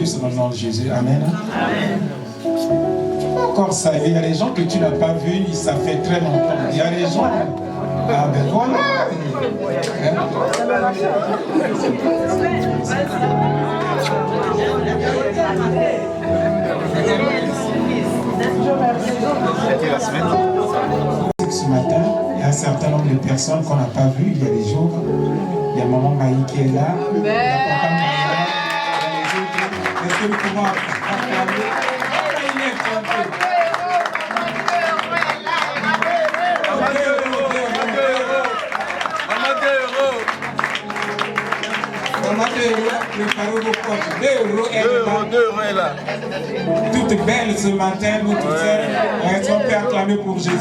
tous dans le nom de Jésus. Amen. Amen. Encore ça, il y a des gens que tu n'as pas vus, ça fait très longtemps. Il y a des gens. Ah ben voilà. Ce matin, il y a un certain nombre de personnes qu'on n'a pas vues il y a des jours. Il y a maman Maï qui est là. La papa Maïla. Est-ce que nous pouvons acclamer? est là. Toute belle ce matin, nous tous est-ce qu'on peut acclamer pour Jésus?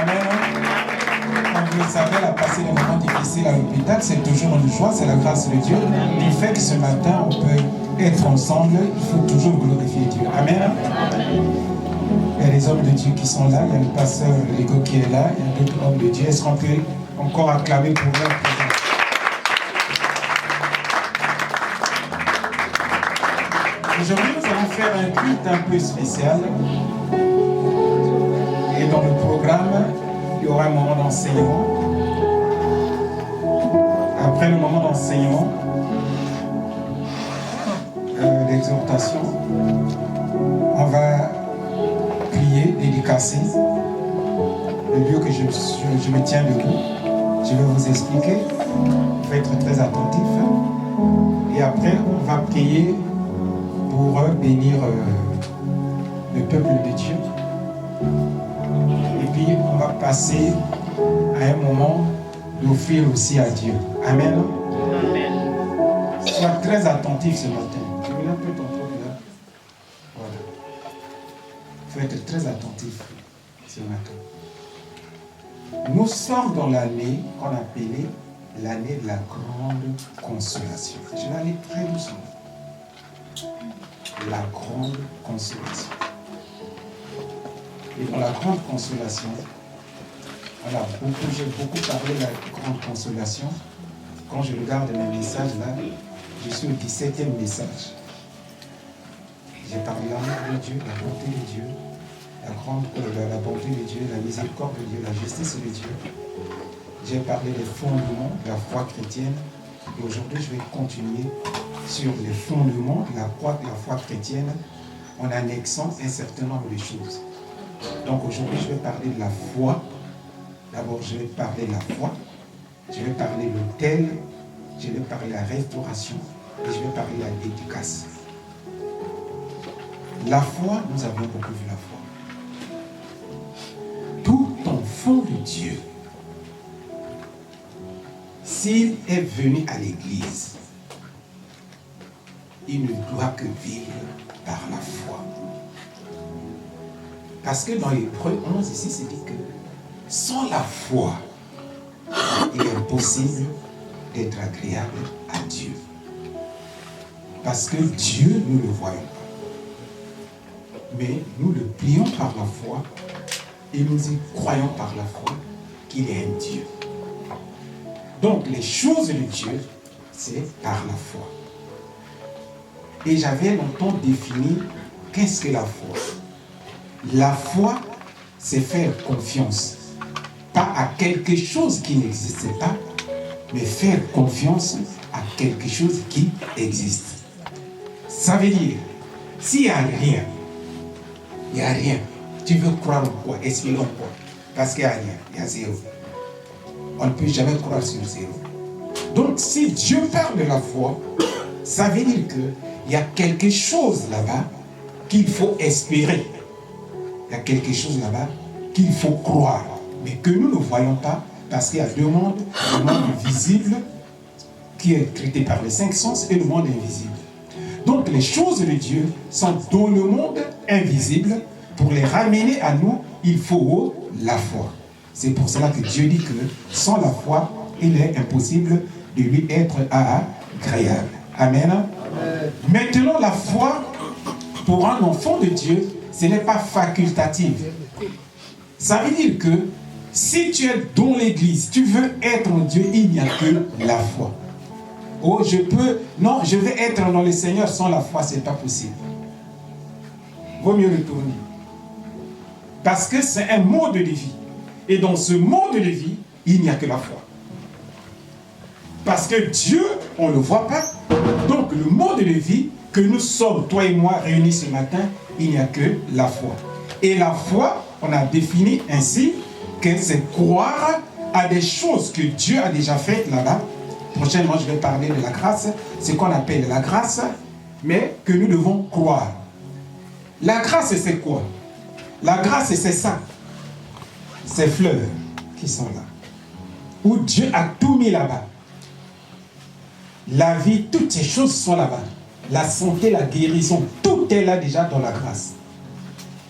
Amen. Comme vous le savez, elle a passé des moments difficiles à l'hôpital, c'est toujours une joie, c'est la grâce de Dieu. Du fait que ce matin, on peut être ensemble, il faut toujours glorifier Dieu. Amen. Il y a les hommes de Dieu qui sont là, il y a le pasteur Lego qui est là, il y a d'autres hommes de Dieu. Est-ce qu'on peut encore acclamer pour leur présence? Aujourd'hui, nous allons faire un culte un peu spécial. Et dans le programme, il y aura un moment d'enseignement. Après le moment d'enseignement, d'exhortation, on va prier, dédicacer le lieu que je me tiens debout. Je vais vous expliquer. Il faut être très attentif. Et après, on va prier pour bénir le peuple de Dieu. Et puis, on va passer à un moment d'offrir aussi à Dieu. Amen. Amen. Sois très attentif ce matin. Tu veux un peu ton truc là? Voilà. Il faut être très attentif ce matin. Nous sommes dans l'année qu'on appelait l'année de la grande consolation. Je vais aller très doucement. La grande consolation. Et dans la grande consolation, voilà, j'ai beaucoup parlé de la grande consolation. Quand je regarde mes messages là, je suis au 17e message. J'ai parlé de l'amour de Dieu, la bonté de Dieu, la bonté de Dieu, la miséricorde de Dieu, la justice de Dieu. J'ai parlé des fondements de la foi chrétienne. Et aujourd'hui, je vais continuer sur les fondements de la foi chrétienne en annexant un certain nombre de choses. Donc aujourd'hui, je vais parler de la foi. D'abord, je vais parler de la foi. Je vais parler de l'autel. Je vais parler de la restauration. Et je vais parler de la dédicace. La foi, nous avons beaucoup vu la foi. Tout enfant de Dieu, s'il est venu à l'église, il ne doit que vivre par la foi. Parce que dans l'Hébreu 11, ici, c'est dit que sans la foi, il est impossible d'être agréable à Dieu. Parce que Dieu, nous ne le voyons pas. Mais nous le prions par la foi et nous y croyons par la foi qu'il est un Dieu. Donc, les choses de Dieu, c'est par la foi. Et j'avais longtemps défini qu'est-ce que la foi. La foi, c'est faire confiance. Pas à quelque chose qui n'existe pas, mais faire confiance à quelque chose qui existe. Ça veut dire, s'il n'y a rien, il n'y a rien. Tu veux croire en quoi? Espérer en quoi? Parce qu'il n'y a rien, il y a zéro. On ne peut jamais croire sur zéro. Donc, si Dieu parle de la foi, ça veut dire qu'il y a quelque chose là-bas qu'il faut espérer. Il y a quelque chose là-bas qu'il faut croire, mais que nous ne voyons pas parce qu'il y a deux mondes, le monde visible qui est traité par les cinq sens et le monde invisible. Donc les choses de Dieu sont dans le monde invisible. Pour les ramener à nous, il faut la foi. C'est pour cela que Dieu dit que sans la foi, il est impossible de lui être agréable. Amen. Amen. Maintenant, la foi, pour un enfant de Dieu, ce n'est pas facultatif. Ça veut dire que si tu es dans l'église, tu veux être en Dieu, il n'y a que la foi. Oh, non, je vais être dans le Seigneur sans la foi, ce n'est pas possible. Vaut mieux retourner. Parce que c'est un mode de vie. Et dans ce mode de vie, il n'y a que la foi. Parce que Dieu, on ne le voit pas. Donc le mode de vie que nous sommes, toi et moi, réunis ce matin, il n'y a que la foi. Et la foi, on a défini ainsi que c'est croire à des choses que Dieu a déjà faites là-bas. Prochainement, je vais parler de la grâce, ce qu'on appelle la grâce, mais que nous devons croire. La grâce, c'est quoi? La grâce, c'est ça. Ces fleurs qui sont là. Où Dieu a tout mis là-bas. La vie, toutes ces choses sont là-bas. La santé, la guérison, tout est là déjà dans la grâce.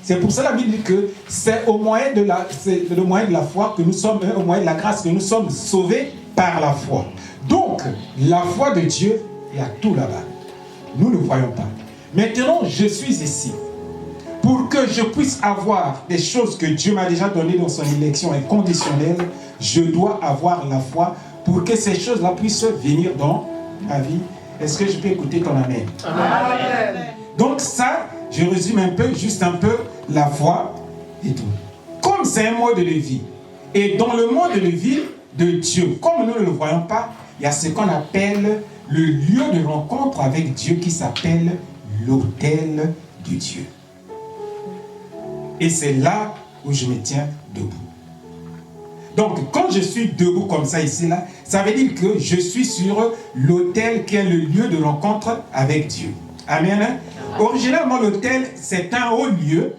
C'est pour ça la Bible dit que c'est au moyen de la foi que nous sommes, au moyen de la grâce que nous sommes sauvés par la foi. Donc, la foi de Dieu, il y a tout là-bas. Nous ne voyons pas. Maintenant, je suis ici. Pour que je puisse avoir des choses que Dieu m'a déjà données dans son élection inconditionnelle, je dois avoir la foi pour que ces choses-là puissent venir dans ma vie. Est-ce que je peux écouter ton amen? Amen. Donc ça, je résume un peu, juste un peu, la foi et tout. Comme c'est un mode de vie, et dans le mode de vie de Dieu, comme nous ne le voyons pas, il y a ce qu'on appelle le lieu de rencontre avec Dieu qui s'appelle l'autel de Dieu. Et c'est là où je me tiens debout. Donc, quand je suis debout comme ça ici, là, ça veut dire que je suis sur l'autel qui est le lieu de rencontre avec Dieu. Amen. Originalement, l'autel, c'est un haut lieu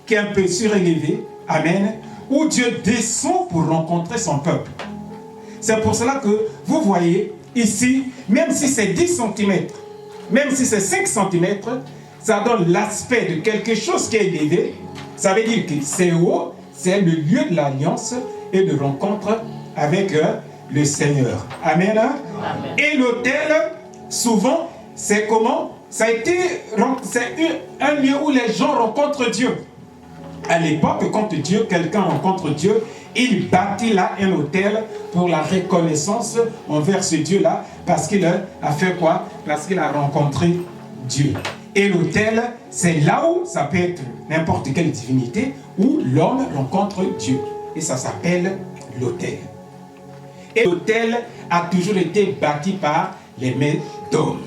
qui est un peu surélevé. Amen. Où Dieu descend pour rencontrer son peuple. C'est pour cela que vous voyez ici, même si c'est 10 cm, même si c'est 5 cm, ça donne l'aspect de quelque chose qui est élevé. Ça veut dire que c'est haut, c'est le lieu de l'alliance et de rencontre avec le Seigneur. Amen. Amen. Et l'autel, souvent, c'est comment? C'est un lieu où les gens rencontrent Dieu. À l'époque, quand quelqu'un rencontre Dieu, il bâtit là un autel pour la reconnaissance envers ce Dieu-là, parce qu'il a fait quoi? Parce qu'il a rencontré Dieu. Et l'autel, c'est là où ça peut être n'importe quelle divinité, où l'homme rencontre Dieu. Et ça s'appelle l'autel. Et l'autel a toujours été bâti par les mains d'hommes.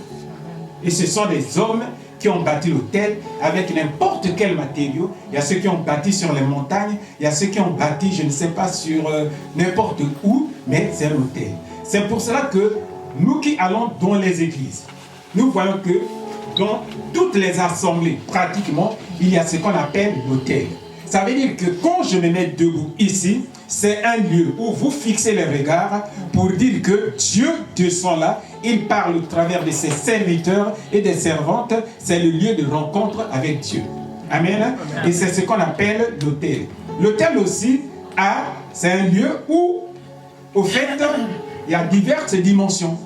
Et ce sont des hommes qui ont bâti l'autel avec n'importe quel matériau. Il y a ceux qui ont bâti sur les montagnes, il y a ceux qui ont bâti, je ne sais pas, sur n'importe où, mais c'est un autel. C'est pour cela que nous qui allons dans les églises, nous voyons que dans toutes les assemblées, pratiquement, il y a ce qu'on appelle l'autel. Ça veut dire que quand je me mets debout ici, c'est un lieu où vous fixez les regards pour dire que Dieu descend là. Il parle au travers de ses serviteurs et des servantes. C'est le lieu de rencontre avec Dieu. Amen. Amen. Et c'est ce qu'on appelle l'autel. L'autel aussi, c'est un lieu où, au fait, il y a diverses dimensions.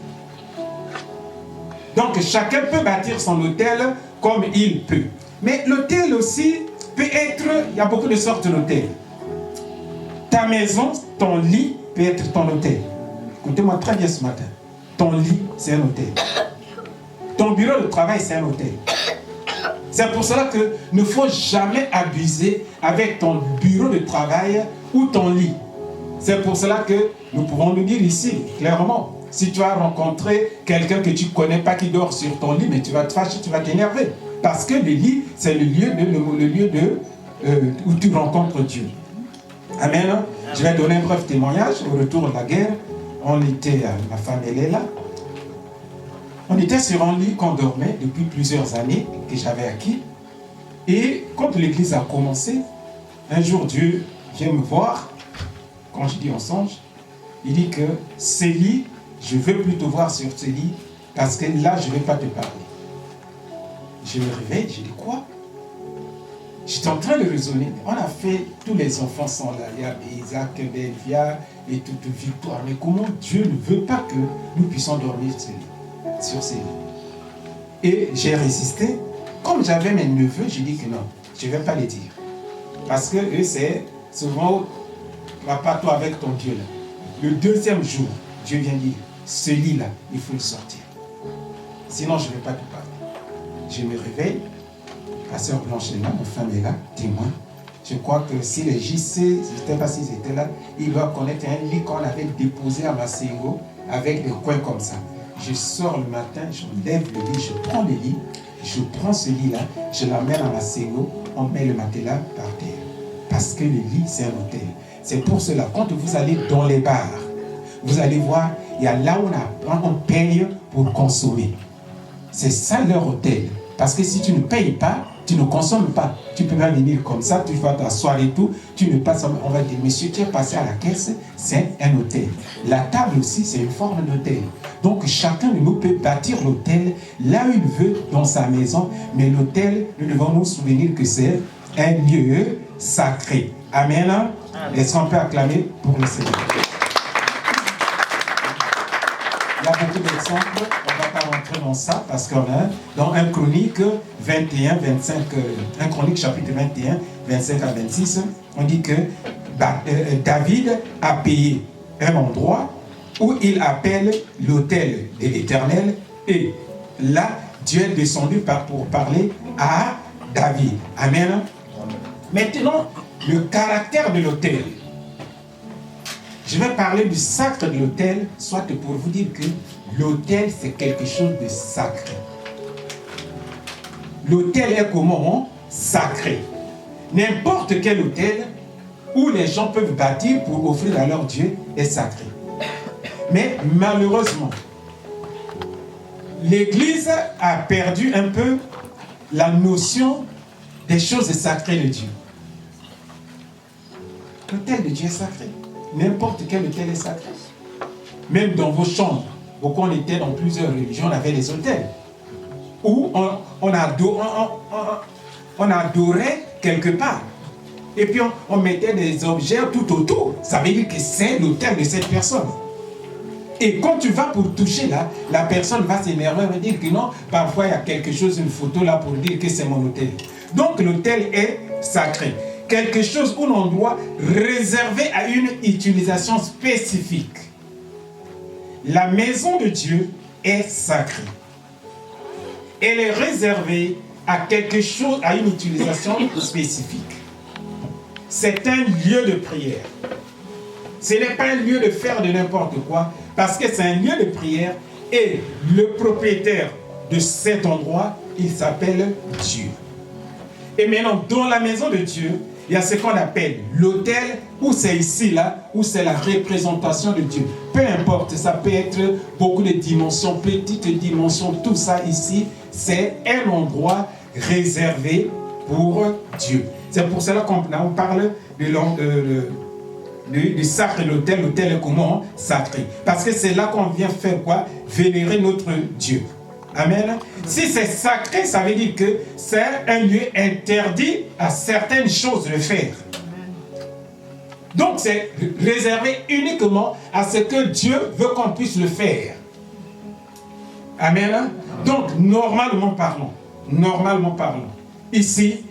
Donc, chacun peut bâtir son autel comme il peut. Mais l'autel aussi peut être, il y a beaucoup de sortes d'autels. Ta maison, ton lit peut être ton autel. Écoutez-moi très bien ce matin. Ton lit, c'est un autel. Ton bureau de travail, c'est un autel. C'est pour cela qu'il ne faut jamais abuser avec ton bureau de travail ou ton lit. C'est pour cela que nous pouvons le dire ici, clairement. Si tu as rencontré quelqu'un que tu ne connais pas qui dort sur ton lit, mais tu vas te fâcher, tu vas t'énerver. Parce que le lit, c'est le lieu où tu rencontres Dieu. Amen. Je vais donner un bref témoignage. Au retour de la guerre, ma femme elle est là. On était sur un lit qu'on dormait depuis plusieurs années, que j'avais acquis. Et quand l'église a commencé, un jour Dieu vient me voir. Quand je dis en songe, il dit que ce lit, je ne veux plus te voir sur ce lit, parce que là, je ne vais pas te parler. Je me réveille, je dis quoi? J'étais en train de raisonner. On a fait, tous les enfants sont là. Il y a Isaac, Belvia et toute Victoire. Mais comment Dieu ne veut pas que nous puissions dormir sur ces lits? Et j'ai résisté. Comme j'avais mes neveux, j'ai dit que non, je ne vais pas les dire. Parce que eux, c'est souvent, va pas toi avec ton Dieu là. Le deuxième jour, Dieu vient dire, ce lit-là, il faut le sortir. Sinon, je ne vais pas te parler. Je me réveille. La sœur Blanche est là, ma femme est là, témoin. Je crois que si les JC, je ne sais pas s'ils étaient là, ils doivent connaître un lit qu'on avait déposé à Massengo avec des coins comme ça. Je sors le matin, je lève le lit, je prends le lit, je prends ce lit-là, je l'amène à Massengo, on met le matelas par terre. Parce que le lit, c'est un hôtel. C'est pour cela, quand vous allez dans les bars, vous allez voir, il y a là où on paye pour consommer. C'est ça leur hôtel. Parce que si tu ne payes pas, tu ne consommes pas. Tu ne peux pas venir comme ça, tu vas t'asseoir et tout. Tu ne passes, on va dire, monsieur, tu es passé à la caisse, c'est un hôtel. La table aussi, c'est une forme d'hôtel. Donc, chacun de nous peut bâtir l'hôtel là où il veut, dans sa maison. Mais l'hôtel, nous devons nous souvenir que c'est un lieu sacré. Amen. Amen. Est-ce qu'on peut acclamer pour le Seigneur? Il y a beaucoup d'exemples, on ne va pas rentrer dans ça parce qu'on a dans 1 Chronique 21, 25, 1 Chronique chapitre 21, 25 à 26, on dit que David a payé un endroit où il appelle l'autel de l'Éternel et là, Dieu est descendu pour parler à David. Amen. Maintenant, le caractère de l'autel. Je vais parler du sacre de l'autel, soit pour vous dire que l'autel, c'est quelque chose de sacré. L'autel est comment? Sacré. N'importe quel autel où les gens peuvent bâtir pour offrir à leur Dieu est sacré. Mais malheureusement, l'Église a perdu un peu la notion des choses sacrées de Dieu. L'autel de Dieu est sacré. N'importe quel autel est sacré. Même dans vos chambres, beaucoup on était dans plusieurs religions, on avait des autels où on adorait quelque part. Et puis on mettait des objets tout autour. Ça veut dire que c'est l'autel de cette personne. Et quand tu vas pour toucher là, la personne va s'énerver et dire que non, parfois il y a quelque chose, une photo là pour dire que c'est mon autel. Donc l'autel est sacré. Quelque chose où l'on doit réserver à une utilisation spécifique. La maison de Dieu est sacrée. Elle est réservée à quelque chose, à une utilisation spécifique. C'est un lieu de prière. Ce n'est pas un lieu de faire de n'importe quoi, parce que c'est un lieu de prière et le propriétaire de cet endroit, il s'appelle Dieu. Et maintenant, dans la maison de Dieu, il y a ce qu'on appelle l'autel, où c'est ici, là, où c'est la représentation de Dieu. Peu importe, ça peut être beaucoup de dimensions, petites dimensions, tout ça ici, c'est un endroit réservé pour Dieu. C'est pour cela qu'on parle du sacre de l'autel. L'autel est comment? Sacré. Parce que c'est là qu'on vient faire quoi? Vénérer notre Dieu. Amen. Si c'est sacré, ça veut dire que c'est un lieu interdit à certaines choses de faire. Donc c'est réservé uniquement à ce que Dieu veut qu'on puisse le faire. Amen. Donc normalement parlons, ici,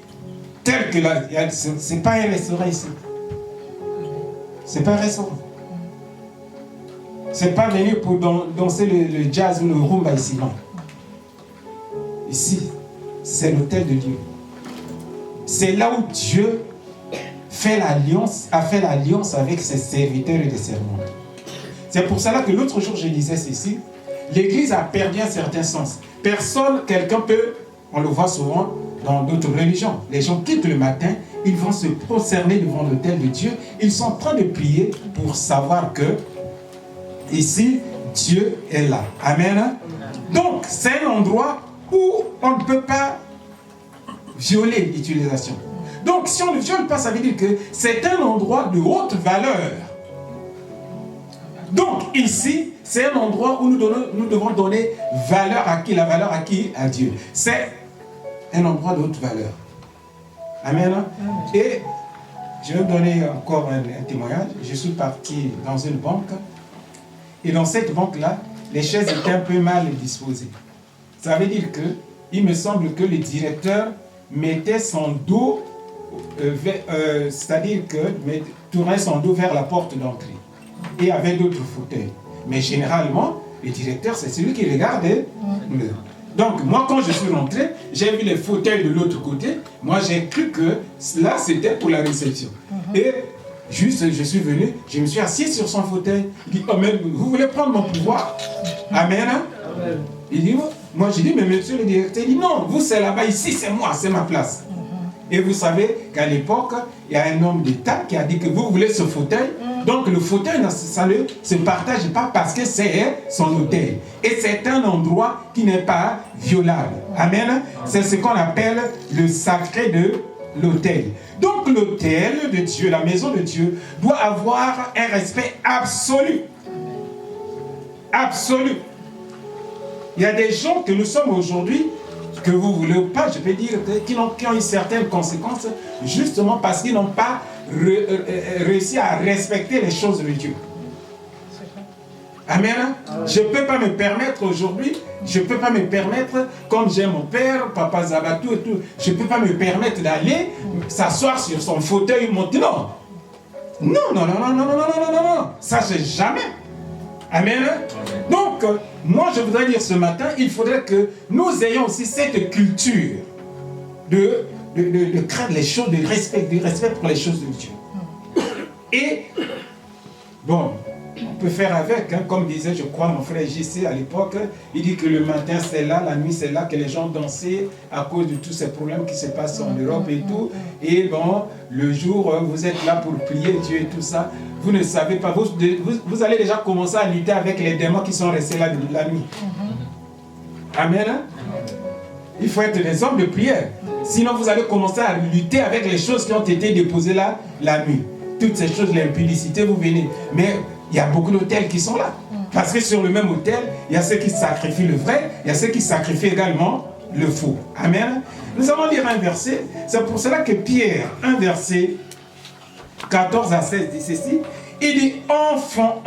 tel que là, c'est pas un restaurant ici. C'est pas un restaurant. C'est pas venu pour danser le jazz ou le rumba ici, non. Ici, c'est l'autel de Dieu. C'est là où Dieu a fait l'alliance avec ses serviteurs et ses servantes. C'est pour cela que l'autre jour, je disais ceci, l'Église a perdu un certain sens. Quelqu'un peut, on le voit souvent dans d'autres religions, les gens quittent le matin, ils vont se prosterner devant l'autel de Dieu, ils sont en train de prier pour savoir que ici, Dieu est là. Amen. Donc, c'est un endroit où on ne peut pas violer l'utilisation. Donc, si on ne viole pas, ça veut dire que c'est un endroit de haute valeur. Donc, ici, c'est un endroit où nous devons donner valeur à qui? La valeur à qui? À Dieu. C'est un endroit de haute valeur. Amen. Et je vais vous donner encore un témoignage. Je suis parti dans une banque. Et dans cette banque-là, les chaises étaient un peu mal disposées. Ça veut dire que, il me semble que le directeur mettait son dos, c'est-à-dire que tournait son dos vers la porte d'entrée. Et avait d'autres fauteuils. Mais généralement, Le directeur, c'est celui qui regarde. Donc, moi, quand je suis rentré, j'ai vu les fauteuils de l'autre côté. Moi, j'ai cru que là, c'était pour la réception. Et juste, je suis venu, je me suis assis sur son fauteuil. Il dit, oh, mais vous voulez prendre mon pouvoir? Amen. Amen. Il dit, moi, j'ai dit, mais monsieur le directeur, il dit, non, vous, c'est là-bas, ici, c'est moi, c'est ma place. Et vous savez qu'à l'époque, il y a un homme d'État qui a dit que vous voulez ce fauteuil. Donc le fauteuil, ça ne se partage pas parce que c'est son hôtel. Et c'est un endroit qui n'est pas violable. Amen. C'est ce qu'on appelle le sacré de l'autel. Donc l'autel de Dieu, la maison de Dieu, doit avoir un respect absolu. Absolu. Il y a des gens que nous sommes aujourd'hui, que vous ne voulez pas, je peux dire, qui ont eu certaines conséquences, justement parce qu'ils n'ont pas réussi à respecter les choses de Dieu. Amen. Je ne peux pas me permettre aujourd'hui, je ne peux pas me permettre, comme j'ai mon père, papa Zabatou et tout, je ne peux pas me permettre d'aller s'asseoir sur son fauteuil monter. Non. Non, non, non, non, non, non, non, non, non. Ça, c'est jamais. Amen. Donc, moi, je voudrais dire ce matin, il faudrait que nous ayons aussi cette culture de craindre les choses, de respect pour les choses de Dieu. Et, bon, on peut faire avec, hein, comme disait, je crois, mon frère JC à l'époque, il dit que le matin c'est là, la nuit c'est là, que les gens dansaient à cause de tous ces problèmes qui se passent en Europe et tout. Et bon, le jour, vous êtes là pour prier Dieu et tout ça, vous ne savez pas, vous allez déjà commencer à lutter avec les démons qui sont restés là de la nuit. Amen. Hein? Il faut être des hommes de prière. Sinon, vous allez commencer à lutter avec les choses qui ont été déposées là la nuit. Toutes ces choses, l'impudicité, vous venez. Mais il y a beaucoup d'hôtels qui sont là. Parce que sur le même hôtel, il y a ceux qui sacrifient le vrai, il y a ceux qui sacrifient également le faux. Amen. Nous allons lire un verset. C'est pour cela que Pierre, un verset 14 à 16 dit ceci. Il dit, enfant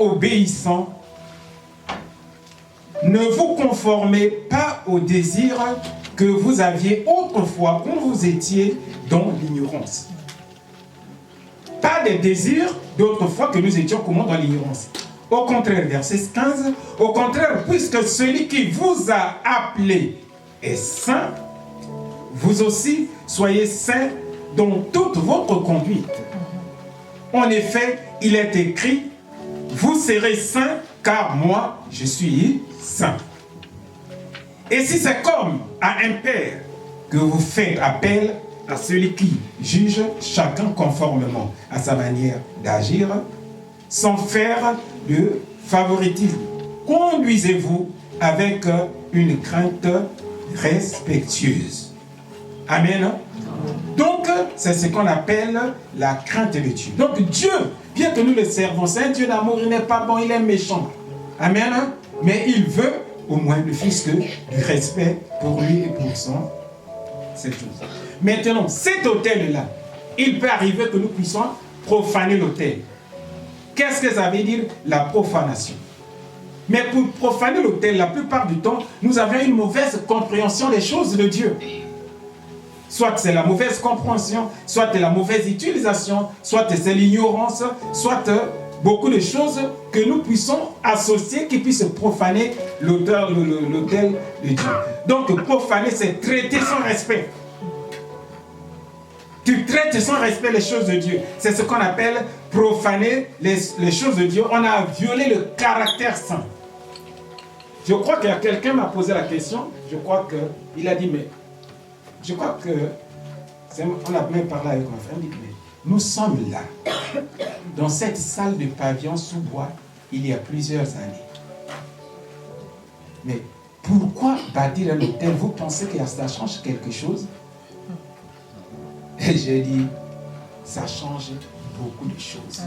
obéissant, ne vous conformez pas aux désirs que vous aviez autrefois quand vous étiez dans l'ignorance. Pas des désirs d'autrefois que nous étions comment dans l'ignorance. Au contraire, verset 15, au contraire, puisque celui qui vous a appelé est saint, vous aussi soyez saints dans toute votre conduite. En effet, il est écrit, vous serez saints car moi je suis saint. Et si c'est comme à un père que vous faites appel à celui qui juge chacun conformément à sa manière d'agir, sans faire de favoritisme, conduisez-vous avec une crainte respectueuse. Amen. Donc, c'est ce qu'on appelle la crainte de Dieu. Donc, Dieu, bien que nous le servons, c'est un Dieu d'amour, il n'est pas bon, il est méchant. Amen. Mais il veut au moins le fils du respect pour lui et pour cette chose. Maintenant, cet autel-là, il peut arriver que nous puissions profaner l'autel. Qu'est-ce que ça veut dire, la profanation? Mais pour profaner l'autel, la plupart du temps, nous avons une mauvaise compréhension des choses de Dieu. Soit c'est la mauvaise compréhension, soit c'est la mauvaise utilisation, soit c'est l'ignorance, soit beaucoup de choses que nous puissions associer qui puissent profaner l'autel de Dieu. Donc profaner, c'est traiter sans respect. Tu traites sans respect les choses de Dieu. C'est ce qu'on appelle profaner les choses de Dieu. On a violé le caractère saint. Je crois qu'il y a quelqu'un qui m'a posé la question. Je crois qu'il a dit, mais je crois que, on a même parlé avec mon frère, il dit, mais nous sommes là, dans cette salle de pavillon sous bois, il y a plusieurs années. Mais pourquoi bâtir un hôtel? Vous pensez que ça change quelque chose? Et j'ai dit, ça change beaucoup de choses.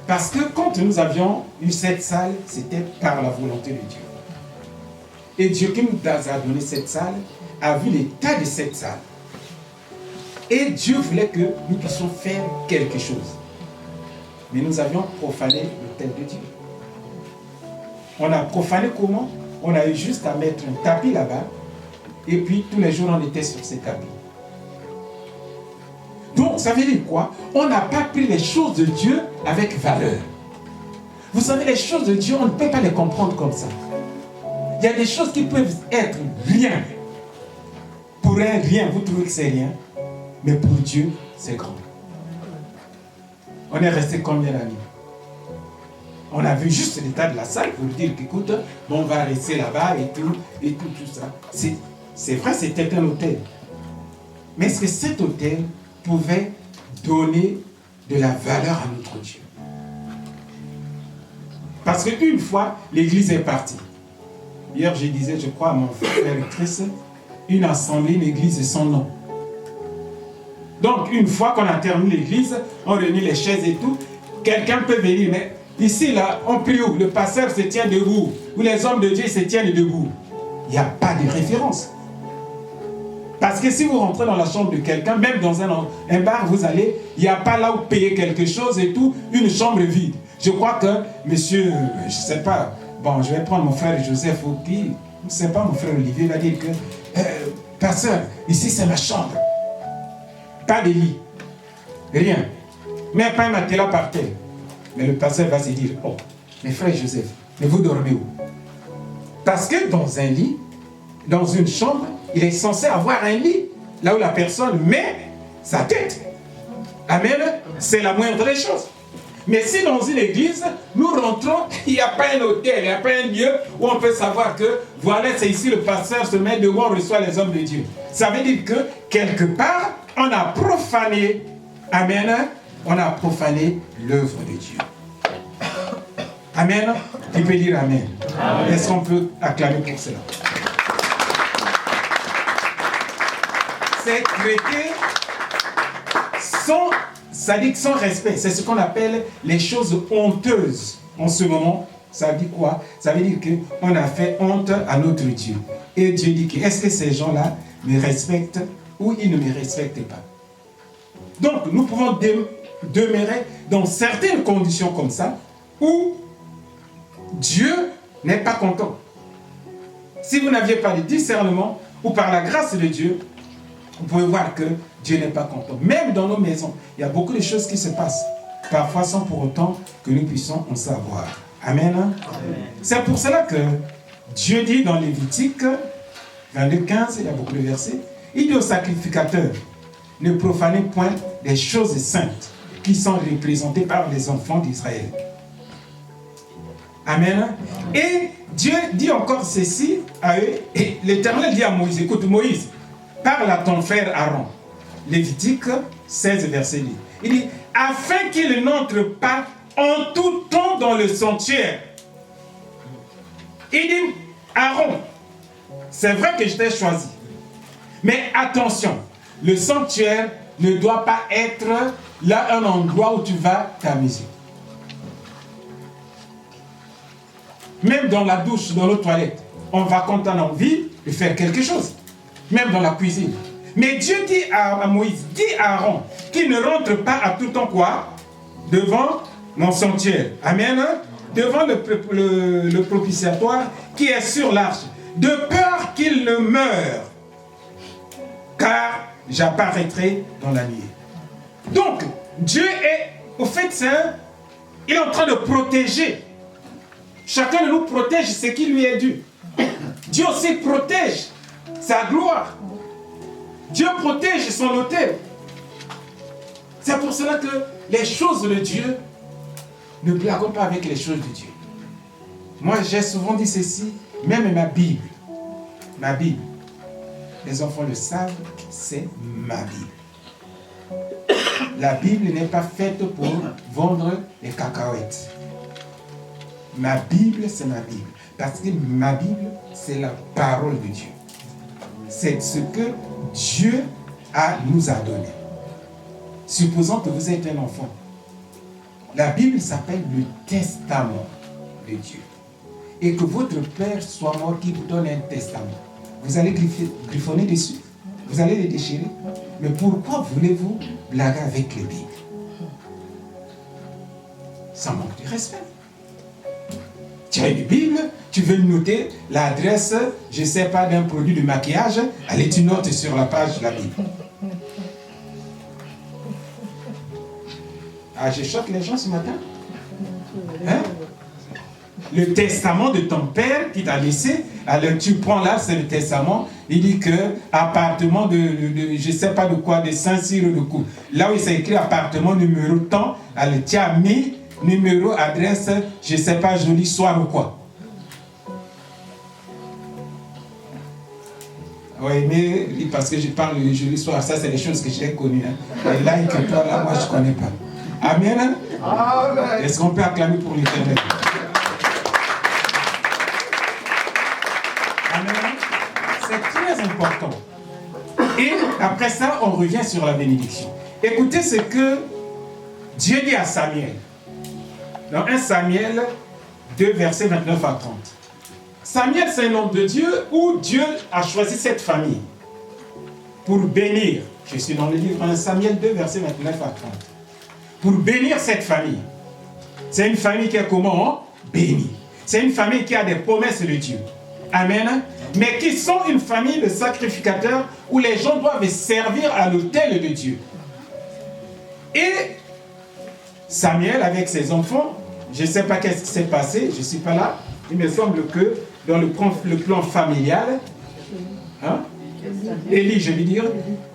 Parce que quand nous avions eu cette salle, c'était par la volonté de Dieu. Et Dieu qui nous a donné cette salle, a vu l'état de cette salle. Et Dieu voulait que nous puissions faire quelque chose. Mais nous avions profané l'autel de Dieu. On a profané comment? On a eu juste à mettre un tapis là-bas. Et puis tous les jours on était sur ces tapis. Donc Donc, ça veut dire quoi? On n'a pas pris les choses de Dieu avec valeur. Vous savez, les choses de Dieu, on ne peut pas les comprendre comme ça. Il y a des choses qui peuvent être rien. Pour un rien, vous trouvez que c'est rien. Mais pour Dieu, c'est grand. On est resté combien d'années? On a vu juste l'état de la salle pour dire qu'écoute, bon, on va rester là-bas et tout ça. C'est vrai, c'était un hôtel. Mais est-ce que cet hôtel pouvait donner de la valeur à notre Dieu? Parce qu'une fois, l'église est partie. Hier, je disais, je crois à mon frère et Christ, une assemblée, une église et son nom. Donc, une fois qu'on a terminé l'église, on réunit les chaises et tout, quelqu'un peut venir, mais ici, là, on prie où? Le pasteur se tient debout, ou les hommes de Dieu se tiennent debout. Il n'y a pas de référence. Parce que si vous rentrez dans la chambre de quelqu'un, même dans un bar, vous allez, il n'y a pas là où payer quelque chose et tout, une chambre vide. Je crois que, monsieur, je ne sais pas, bon, je vais prendre mon frère Joseph au pied, je ne sais pas, mon frère Olivier va dire que, pasteur, ici c'est ma chambre. Pas de lit, rien, même pas un matelas par terre. Mais le pasteur va se dire, oh, mes frères Joseph, mais vous dormez où? Parce que dans un lit, dans une chambre, il est censé avoir un lit, là où la personne met sa tête. Amen. C'est la moindre des choses. Mais si dans une église, nous rentrons, il n'y a pas un hôtel, il n'y a pas un lieu où on peut savoir que, voilà, c'est ici le pasteur se met devant, on reçoit les hommes de Dieu. Ça veut dire que, quelque part, on a profané, amen, on a profané l'œuvre de Dieu. Amen. Tu peux dire amen. Amen. Est-ce qu'on peut acclamer pour cela? Ces traités sont, ça dit sans respect. C'est ce qu'on appelle les choses honteuses. En ce moment, ça dit quoi? Ça veut dire qu'on a fait honte à notre Dieu. Et Dieu dit que est-ce que ces gens-là me respectent ou ils ne me respectent pas? Donc, nous pouvons demeurer dans certaines conditions comme ça où Dieu n'est pas content. Si vous n'aviez pas de discernement ou par la grâce de Dieu, vous pouvez voir que Dieu n'est pas content. Même dans nos maisons, il y a beaucoup de choses qui se passent. Parfois sans pour autant que nous puissions en savoir. Amen. Amen. C'est pour cela que Dieu dit dans Lévitique 22:15, il y a beaucoup de versets, il dit aux sacrificateurs, ne profanez point les choses saintes qui sont représentées par les enfants d'Israël. Amen. Et Dieu dit encore ceci à eux, et l'Éternel dit à Moïse, écoute Moïse, parle à ton frère Aaron. Lévitique 16, verset 10. Il dit, afin qu'il n'entre pas en tout temps dans le sanctuaire. Il dit, Aaron, c'est vrai que je t'ai choisi, mais attention, le sanctuaire ne doit pas être là un endroit où tu vas t'amuser. Même dans la douche, dans nos toilettes, on va quand on a envie de faire quelque chose. Même dans la cuisine. Mais Dieu dit à Moïse, dit à Aaron, qu'il ne rentre pas à tout temps quoi? Devant mon sanctuaire. Amen. Devant le propitiatoire qui est sur l'arche. De peur qu'il ne meure. Car j'apparaîtrai dans la nuit. Donc, Dieu est, au fait, il est en train de protéger. Chacun de nous protège ce qui lui est dû. Dieu aussi protège sa gloire. Dieu protège son autel. C'est pour cela que les choses de Dieu ne blaguons pas avec les choses de Dieu. Moi, j'ai souvent dit ceci, même ma Bible, les enfants le savent, c'est ma Bible. La Bible n'est pas faite pour vendre les cacahuètes. Ma Bible, c'est ma Bible. Parce que ma Bible, c'est la parole de Dieu. C'est ce que Dieu nous a donné. Supposons que vous êtes un enfant. La Bible s'appelle le testament de Dieu. Et que votre père soit mort qui vous donne un testament. Vous allez griffonner dessus. Vous allez les déchirer. Mais pourquoi voulez-vous blaguer avec les Bibles? Ça manque de respect. Tu as une Bible, tu veux noter l'adresse, je ne sais pas, d'un produit de maquillage, allez, tu notes sur la page de la Bible. Ah, je choque les gens ce matin. Hein? Le testament de ton père qui t'a laissé, alors tu prends là, c'est le testament, il dit que appartement de je ne sais pas de quoi, de Saint-Cyr de coup. Là où il s'est écrit appartement numéro tant, alors tu as mis numéro, adresse, je ne sais pas, joli soir ou quoi. Oui, mais parce que je parle de joli soir, ça c'est des choses que j'ai connues. Hein. Et là, et que toi, là, moi je ne connais pas. Amen. Amen. Est-ce qu'on peut acclamer pour l'Éternel? Amen. C'est très important. Et après ça, on revient sur la bénédiction. Écoutez ce que Dieu dit à Samuel. Dans 1 Samuel 2, versets 29 à 30. Samuel, c'est un homme de Dieu où Dieu a choisi cette famille pour bénir. Je suis dans le livre 1 Samuel 2, versets 29 à 30. Pour bénir cette famille. C'est une famille qui est comment? Bénie. C'est une famille qui a des promesses de Dieu. Amen. Mais qui sont une famille de sacrificateurs où les gens doivent servir à l'autel de Dieu. Et Samuel, avec ses enfants, je ne sais pas qu'est-ce qui s'est passé, je ne suis pas là. Il me semble que dans le plan familial, hein, Élie, je veux dire,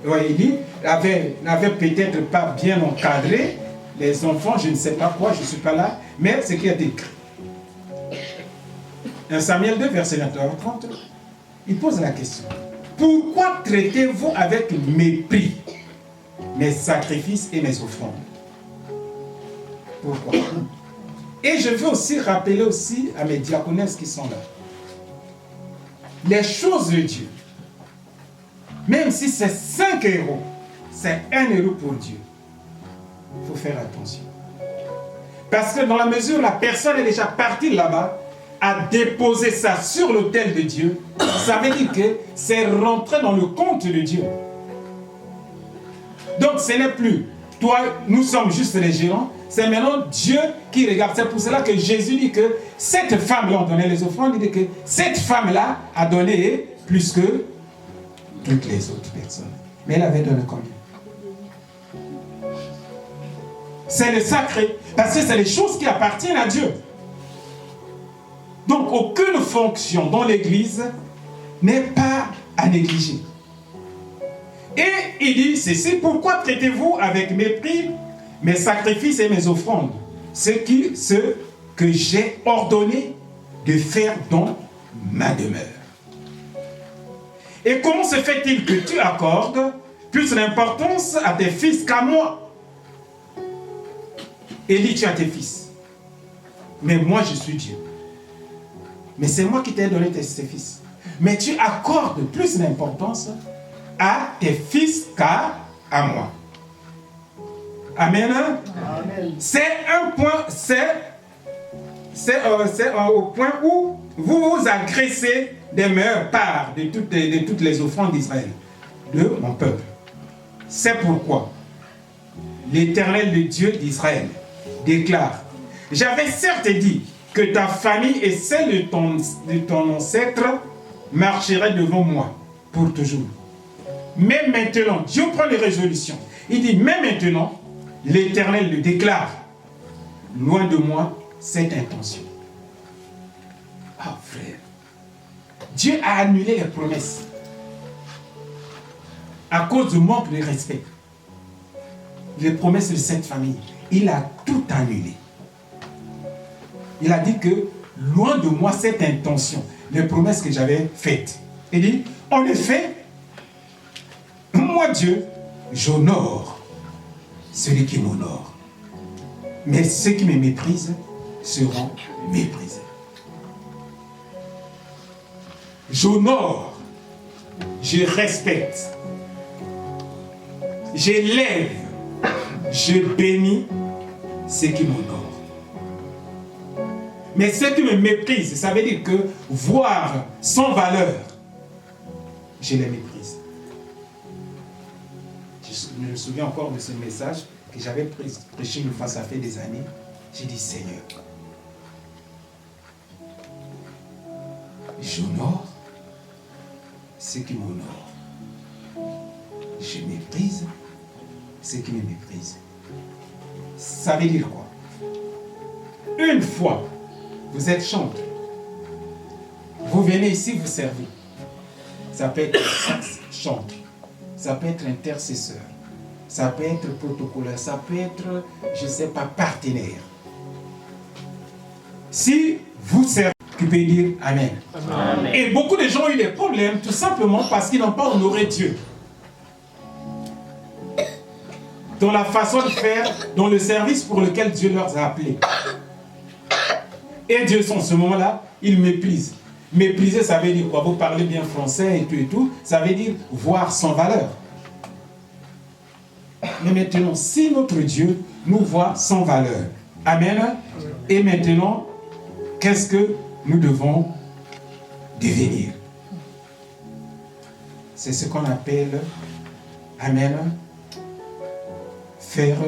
ouais, Élie n'avait peut-être pas bien encadré les enfants, je ne sais pas quoi, je ne suis pas là, mais ce qui est écrit. 1 Samuel 2, verset 29 à 30, il pose la question. Pourquoi traitez-vous avec mépris mes sacrifices et mes offrandes? Pourquoi? Et je veux aussi rappeler aussi à mes diaconesses qui sont là. Les choses de Dieu, même si c'est 5 euros, c'est 1 euro pour Dieu. Il faut faire attention. Parce que dans la mesure où la personne est déjà partie là-bas, à déposer ça sur l'autel de Dieu, ça veut dire que c'est rentré dans le compte de Dieu. Donc ce n'est plus, toi, nous sommes juste les gérants, c'est maintenant Dieu qui regarde. C'est pour cela que Jésus dit que cette femme-là, on donnait les offrandes, il dit que cette femme-là a donné plus que toutes les autres personnes. Mais elle avait donné combien? C'est le sacré, parce que c'est les choses qui appartiennent à Dieu. Donc, aucune fonction dans l'Église n'est pas à négliger. Et il dit ceci, pourquoi traitez-vous avec mépris mes sacrifices et mes offrandes, ce que j'ai ordonné de faire dans ma demeure? Et comment se fait-il que tu accordes plus d'importance à tes fils qu'à moi? Élie, tu as tes fils. Mais moi, je suis Dieu. Mais c'est moi qui t'ai donné tes fils. Mais tu accordes plus d'importance à tes fils qu'à moi. Amen. Amen. C'est un point, c'est au point où vous vous agressez des meilleures parts de toutes les offrandes d'Israël, de mon peuple. C'est pourquoi l'Éternel, le Dieu d'Israël, déclare: j'avais certes dit que ta famille et celle de ton ancêtre marcheraient devant moi pour toujours. Mais maintenant, Dieu prend les résolutions. Il dit, mais maintenant, l'Éternel le déclare: loin de moi cette intention. Ah, frère, Dieu a annulé les promesses à cause du manque de respect. Les promesses de cette famille, il a tout annulé. Il a dit que loin de moi cette intention, les promesses que j'avais faites. Il dit, en effet, moi Dieu, j'honore celui qui m'honore. Mais ceux qui me méprisent seront méprisés. J'honore, je respecte, j'élève, je bénis ceux qui m'honorent. Mais ceux qui me méprisent, ça veut dire que voir sans valeur, je les méprise. Je me souviens encore de ce message que j'avais prêché une fois, ça fait des années. J'ai dit, Seigneur, j'honore ceux qui m'honorent. Je méprise ceux qui me méprisent. ça veut dire quoi? Une fois, vous êtes chanteur. Vous venez ici, vous servez. Ça peut être chanteur. Ça peut être intercesseur. Ça peut être protocolaire. Ça peut être, je ne sais pas, partenaire. Si vous servez, tu peux dire Amen. Amen. Et beaucoup de gens ont eu des problèmes tout simplement parce qu'ils n'ont pas honoré Dieu. Dans la façon de faire, dans le service pour lequel Dieu leur a appelés. Et Dieu, en ce moment-là, il méprise. Mépriser, ça veut dire quoi? Vous parlez bien français et tout. Ça veut dire voir sans valeur. Mais maintenant, si notre Dieu nous voit sans valeur, Amen. Et maintenant, qu'est-ce que nous devons devenir? C'est ce qu'on appelle, Amen, faire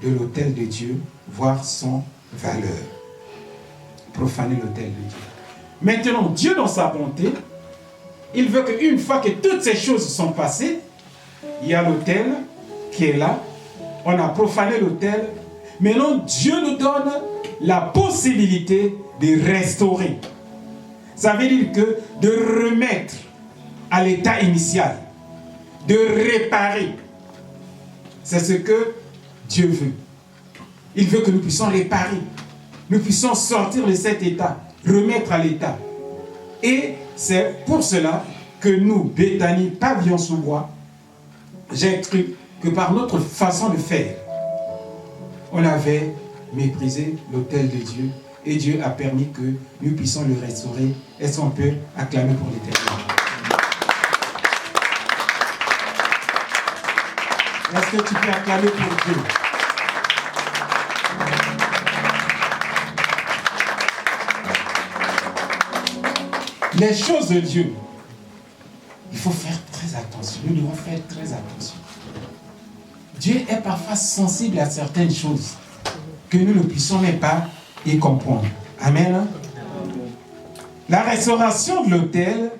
de l'autel de Dieu, voir sans valeur. Profaner l'autel de Dieu. Maintenant, Dieu dans sa bonté, il veut qu'une fois que toutes ces choses sont passées, il y a l'autel qui est là, on a profané l'autel, maintenant Dieu nous donne la possibilité de restaurer. Ça veut dire que de remettre à l'état initial, de réparer. C'est ce que Dieu veut. Il veut que nous puissions réparer. Nous puissions sortir de cet état, remettre à l'état. Et c'est pour cela que nous, Béthanie, Pavillon-sous-Bois, j'ai cru que par notre façon de faire, on avait méprisé l'autel de Dieu et Dieu a permis que nous puissions le restaurer. Est-ce qu'on peut acclamer pour l'Éternel? Est-ce que tu peux acclamer pour Dieu? Les choses de Dieu, il faut faire très attention. Nous devons faire très attention. Dieu est parfois sensible à certaines choses que nous ne puissions même pas y comprendre. Amen. La restauration de l'autel,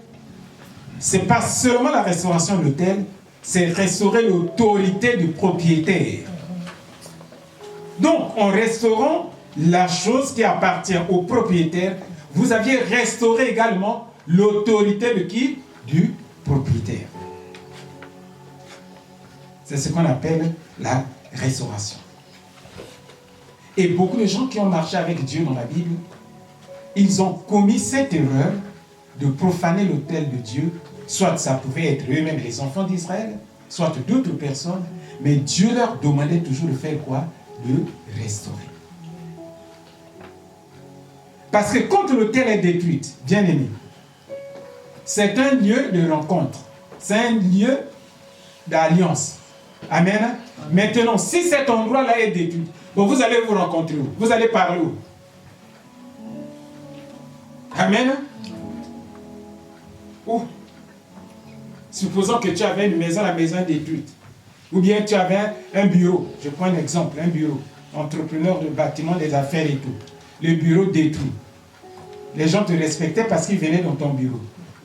ce n'est pas seulement la restauration de l'autel, c'est restaurer l'autorité du propriétaire. Donc, en restaurant la chose qui appartient au propriétaire, vous aviez restauré également l'autorité de qui? Du propriétaire. C'est ce qu'on appelle la restauration. Et beaucoup de gens qui ont marché avec Dieu dans la Bible, ils ont commis cette erreur de profaner l'autel de Dieu. Soit ça pouvait être eux-mêmes les enfants d'Israël, soit d'autres personnes, mais Dieu leur demandait toujours de faire quoi? De restaurer. Parce que quand l'autel est détruit, bien aimé, c'est un lieu de rencontre, c'est un lieu d'alliance. Amen. Maintenant, si cet endroit-là est détruit, bon, vous allez vous rencontrer où? Vous allez parler où? Amen. Où? Supposons que tu avais une maison, la maison est détruite. Ou bien tu avais un bureau. Je prends un exemple, un bureau. Entrepreneur de bâtiment, des affaires et tout. Le bureau détruit. Les gens te respectaient parce qu'ils venaient dans ton bureau.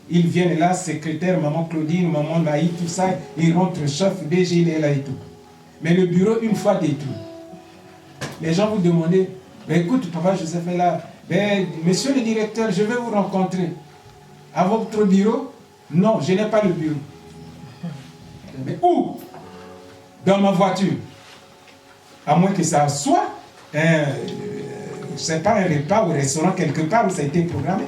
Ils viennent là, secrétaire, maman Claudine, maman Maï, tout ça. Ils rentrent, chef, DG, il est là et tout. Mais le bureau, une fois détruit, les gens vous demandaient, ben écoute, papa Joseph est là. Ben, monsieur le directeur, je vais vous rencontrer. À votre bureau? Non, je n'ai pas le bureau. Mais où? Dans ma voiture. À moins que ça soit je ne sais pas, un repas ou un restaurant quelque part où ça a été programmé.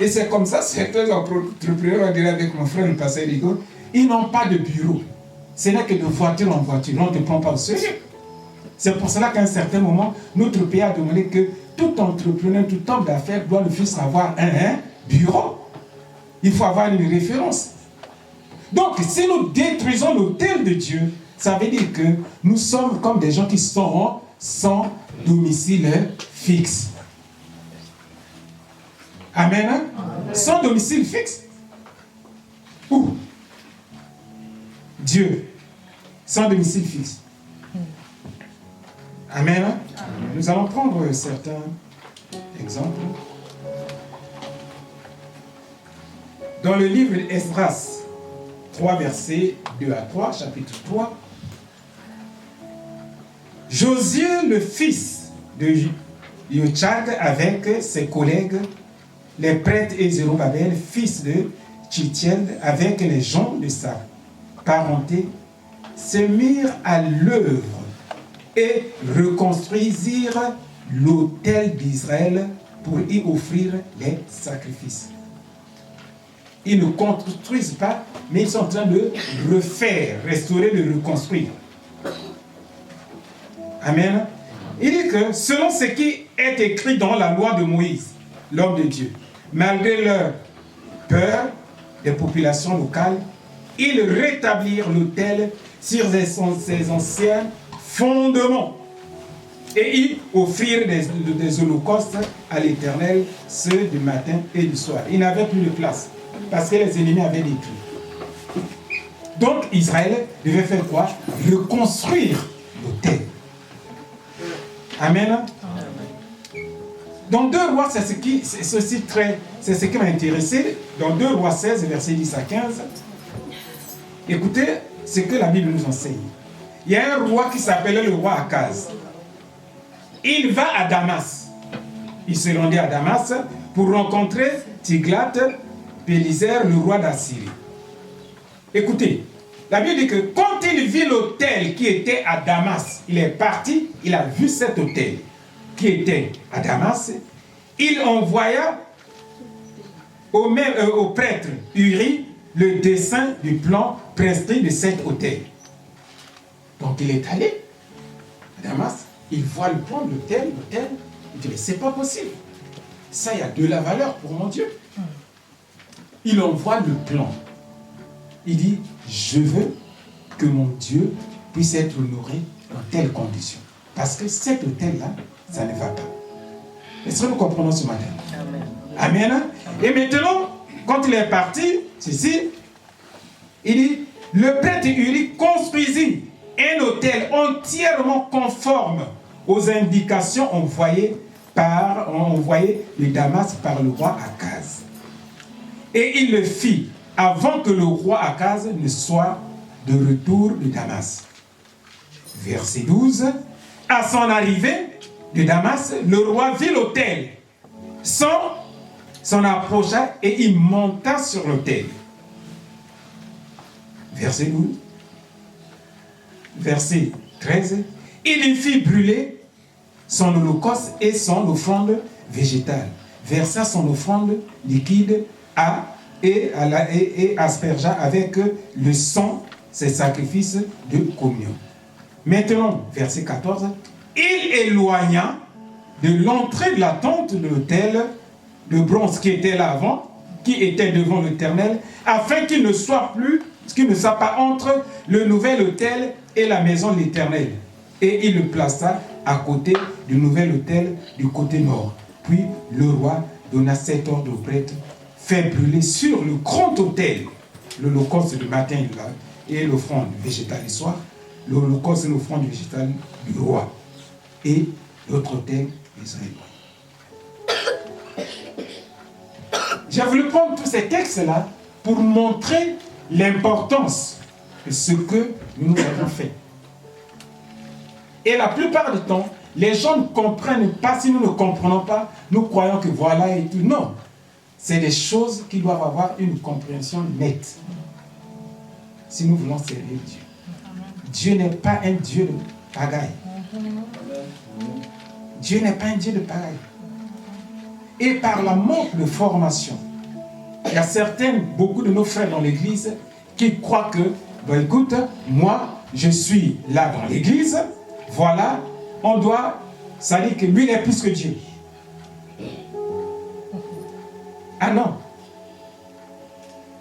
Et c'est comme ça, certains entrepreneurs, on dirait avec mon frère, le pasteur Rigaud, ils n'ont pas de bureau. Ce n'est que de voiture en voiture. On ne te prend pas au sérieux. C'est pour cela qu'à un certain moment, notre pays a demandé que tout entrepreneur, tout homme d'affaires doit le fils avoir un bureau. Il faut avoir une référence. Donc, si nous détruisons l'autel de Dieu, ça veut dire que nous sommes comme des gens qui sont sans domicile fixe. Amen. Amen. Sans domicile fixe. Où? Dieu. Sans domicile fixe. Amen. Amen. Nous allons prendre certains exemples. Dans le livre d'Esdras, 3 versets 2 à 3, chapitre 3, Josué, le fils de Jochad, avec ses collègues, les prêtres, et Zérubabel, fils de Tchitiel, avec les gens de sa parenté, se mirent à l'œuvre et reconstruisirent l'autel d'Israël pour y offrir les sacrifices. Ils ne construisent pas, mais ils sont en train de refaire, restaurer, de reconstruire. Amen. Il dit que selon ce qui est écrit dans la loi de Moïse, l'homme de Dieu, malgré leur peur des populations locales, ils rétablirent l'autel sur ses anciens fondements et y offrirent des holocaustes à l'Éternel, ceux du matin et du soir. Ils n'avaient plus de place parce que les ennemis avaient détruit. Donc Israël devait faire quoi? Reconstruire l'autel. Amen. Dans 2 Rois, c'est ce qui m'a intéressé. Dans 2 Rois 16, versets 10 à 15, écoutez ce que la Bible nous enseigne. Il y a un roi qui s'appelait le roi Akaz. Il va à Damas. Il se rendait à Damas pour rencontrer Tiglath-Pileser, le roi d'Assyrie. Écoutez, la Bible dit que quand il vit l'autel qui était à Damas, il est parti, il a vu cet autel qui était à Damas, il envoya au prêtre Uri le dessin du plan prescrit de cet autel. Donc il est allé à Damas, il voit le plan de l'autel, il dit mais c'est pas possible. Ça, il y a de la valeur pour mon Dieu. Il envoie le plan. Il dit, je veux que mon Dieu puisse être honoré dans telles conditions. Parce que cet autel-là, ça ne va pas. Est-ce que nous comprenons ce matin? Amen. Amen. Et maintenant, quand il est parti, ceci, il dit, le prêtre Uri construisit un autel entièrement conforme aux indications envoyées de Damas par le roi Akaz. Et il le fit avant que le roi Akaz ne soit de retour de Damas. Verset 12. À son arrivée de Damas, le roi vit l'autel, s'en approcha et il monta sur l'autel. Verset 12. Verset 13. Il y fit brûler son holocauste et son offrande végétale, versa son offrande liquide et aspergea avec le sang ses sacrifices de communion. Maintenant, verset 14, il éloigna de l'entrée de la tente de l'autel de bronze qui était là avant, qui était devant l'Éternel, afin qu'il ne soit pas entre le nouvel autel et la maison de l'Éternel. Et il le plaça à côté du nouvel autel du côté nord. Puis le roi donna cet ordre au prêtre: fait brûler sur le grand autel l'holocauste du matin et l'offrande végétale du soir, l'holocauste et l'offrande végétale du roi, et l'autre autel d'Israël. J'ai voulu prendre tous ces textes-là pour montrer l'importance de ce que nous avons fait. Et la plupart du temps, les gens ne comprennent pas. Si nous ne comprenons pas, nous croyons que voilà et tout. Non. C'est des choses qui doivent avoir une compréhension nette. Si nous voulons servir Dieu. Dieu n'est pas un Dieu de pagaille. Dieu n'est pas un Dieu de pagaille. Et par la manque de formation, il y a beaucoup de nos frères dans l'église qui croient que, bon, écoute, moi, je suis là dans l'église, voilà, on doit, ça dit que lui, il est plus que Dieu. Ah non.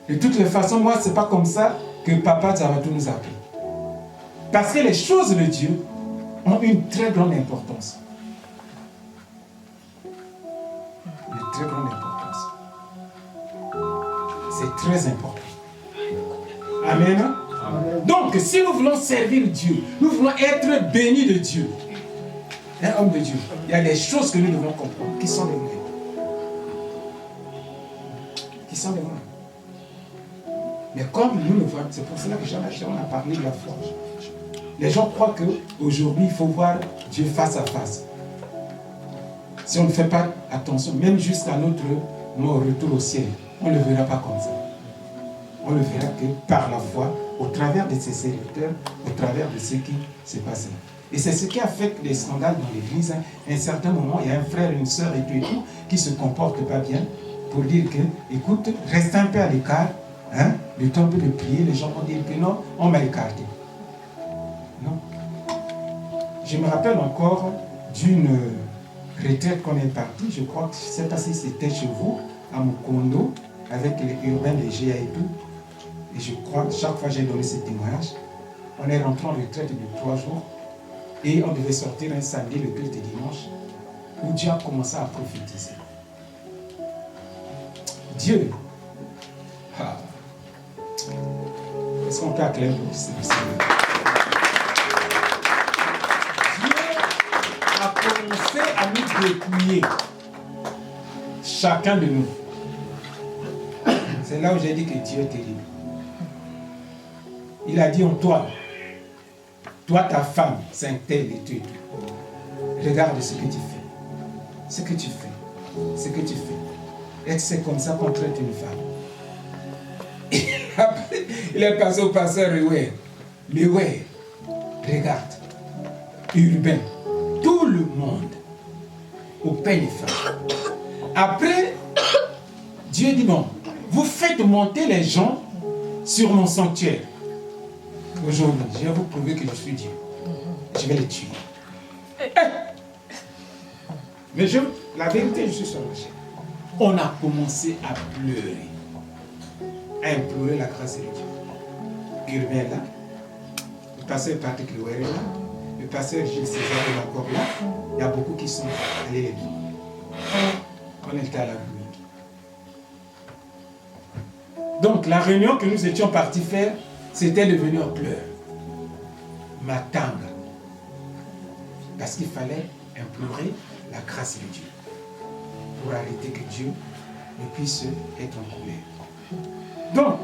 De toutes les façons, moi, c'est pas comme ça que Papa Zavatou nous appelle. Parce que les choses de Dieu ont une très grande importance. Une très grande importance. C'est très important. Amen. Amen. Donc, si nous voulons servir Dieu, nous voulons être bénis de Dieu, un homme de Dieu, il y a des choses que nous devons comprendre qui sont des vraies. Qui sont des vraies. Mais comme nous ne voyons, c'est pour cela que Jean a parlé de la foi. Les gens croient qu'aujourd'hui, il faut voir Dieu face à face. Si on ne fait pas attention, même jusqu'à notre retour au ciel, on ne le verra pas comme ça. On le verra que par la foi, au travers de ses serviteurs, au travers de ce qui se passe là. Et c'est ce qui a fait les scandales dans l'église. À un certain moment, il y a un frère, une sœur et tout, qui ne se comportent pas bien pour dire que, écoute, reste un peu à l'écart, hein, le temps de prier, les gens vont dire que non, on m'a écarté. Non. Je me rappelle encore d'une retraite qu'on est parti, je crois que je ne sais pas si c'était chez vous, à Mukondo, avec les urbains, les GA et tout. Et je crois que chaque fois j'ai donné ce témoignage, on est rentré en retraite de 3 jours et on devait sortir un samedi, le culte dimanche, où Dieu a commencé à prophétiser. Dieu, est-ce qu'on peut acclamer pour ce Seigneur? Dieu a commencé à nous dépouiller, chacun de nous. C'est là où j'ai dit que Dieu est terrible. Il a dit en toi, ta femme, Saint-Tel et tout. Regarde ce que tu fais. Ce que tu fais. Ce que tu fais. Et c'est comme ça qu'on traite une femme. Et après, il est passé au pasteur Loué. Loué, regarde. Urbain. Tout le monde. Au pain des femmes. Après, Dieu dit bon, vous faites monter les gens sur mon sanctuaire. Aujourd'hui, je vais vous prouver que je suis Dieu. Je vais les tuer. Mais la vérité, je suis sur le chef. On a commencé à pleurer. À implorer la grâce de Dieu. Urbain est là. Le pasteur Patrick Louer est là. Le pasteur Gilles César est encore là. Il y a beaucoup qui sont allés les demander. On était à la nuit. Donc, la réunion que nous étions partis faire, c'était de venir en pleurs. Matanga. Parce qu'il fallait implorer la grâce de Dieu. Pour arrêter que Dieu ne puisse être en colère. Donc,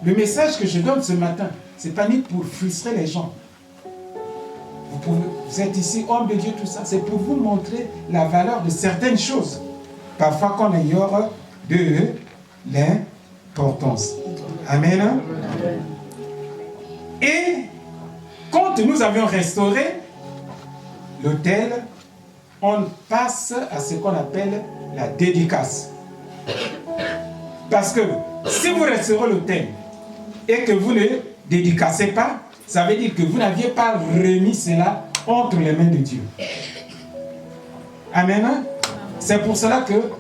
le message que je donne ce matin, ce n'est pas ni pour frustrer les gens. Vous êtes ici, homme de Dieu, tout ça. C'est pour vous montrer la valeur de certaines choses. Parfois qu'on ignore de l'importance. Amen. Et quand nous avions restauré l'autel, on passe à ce qu'on appelle la dédicace. Parce que si vous restaurez l'autel et que vous ne dédicacez pas, ça veut dire que vous n'aviez pas remis cela entre les mains de Dieu. Amen. C'est pour cela que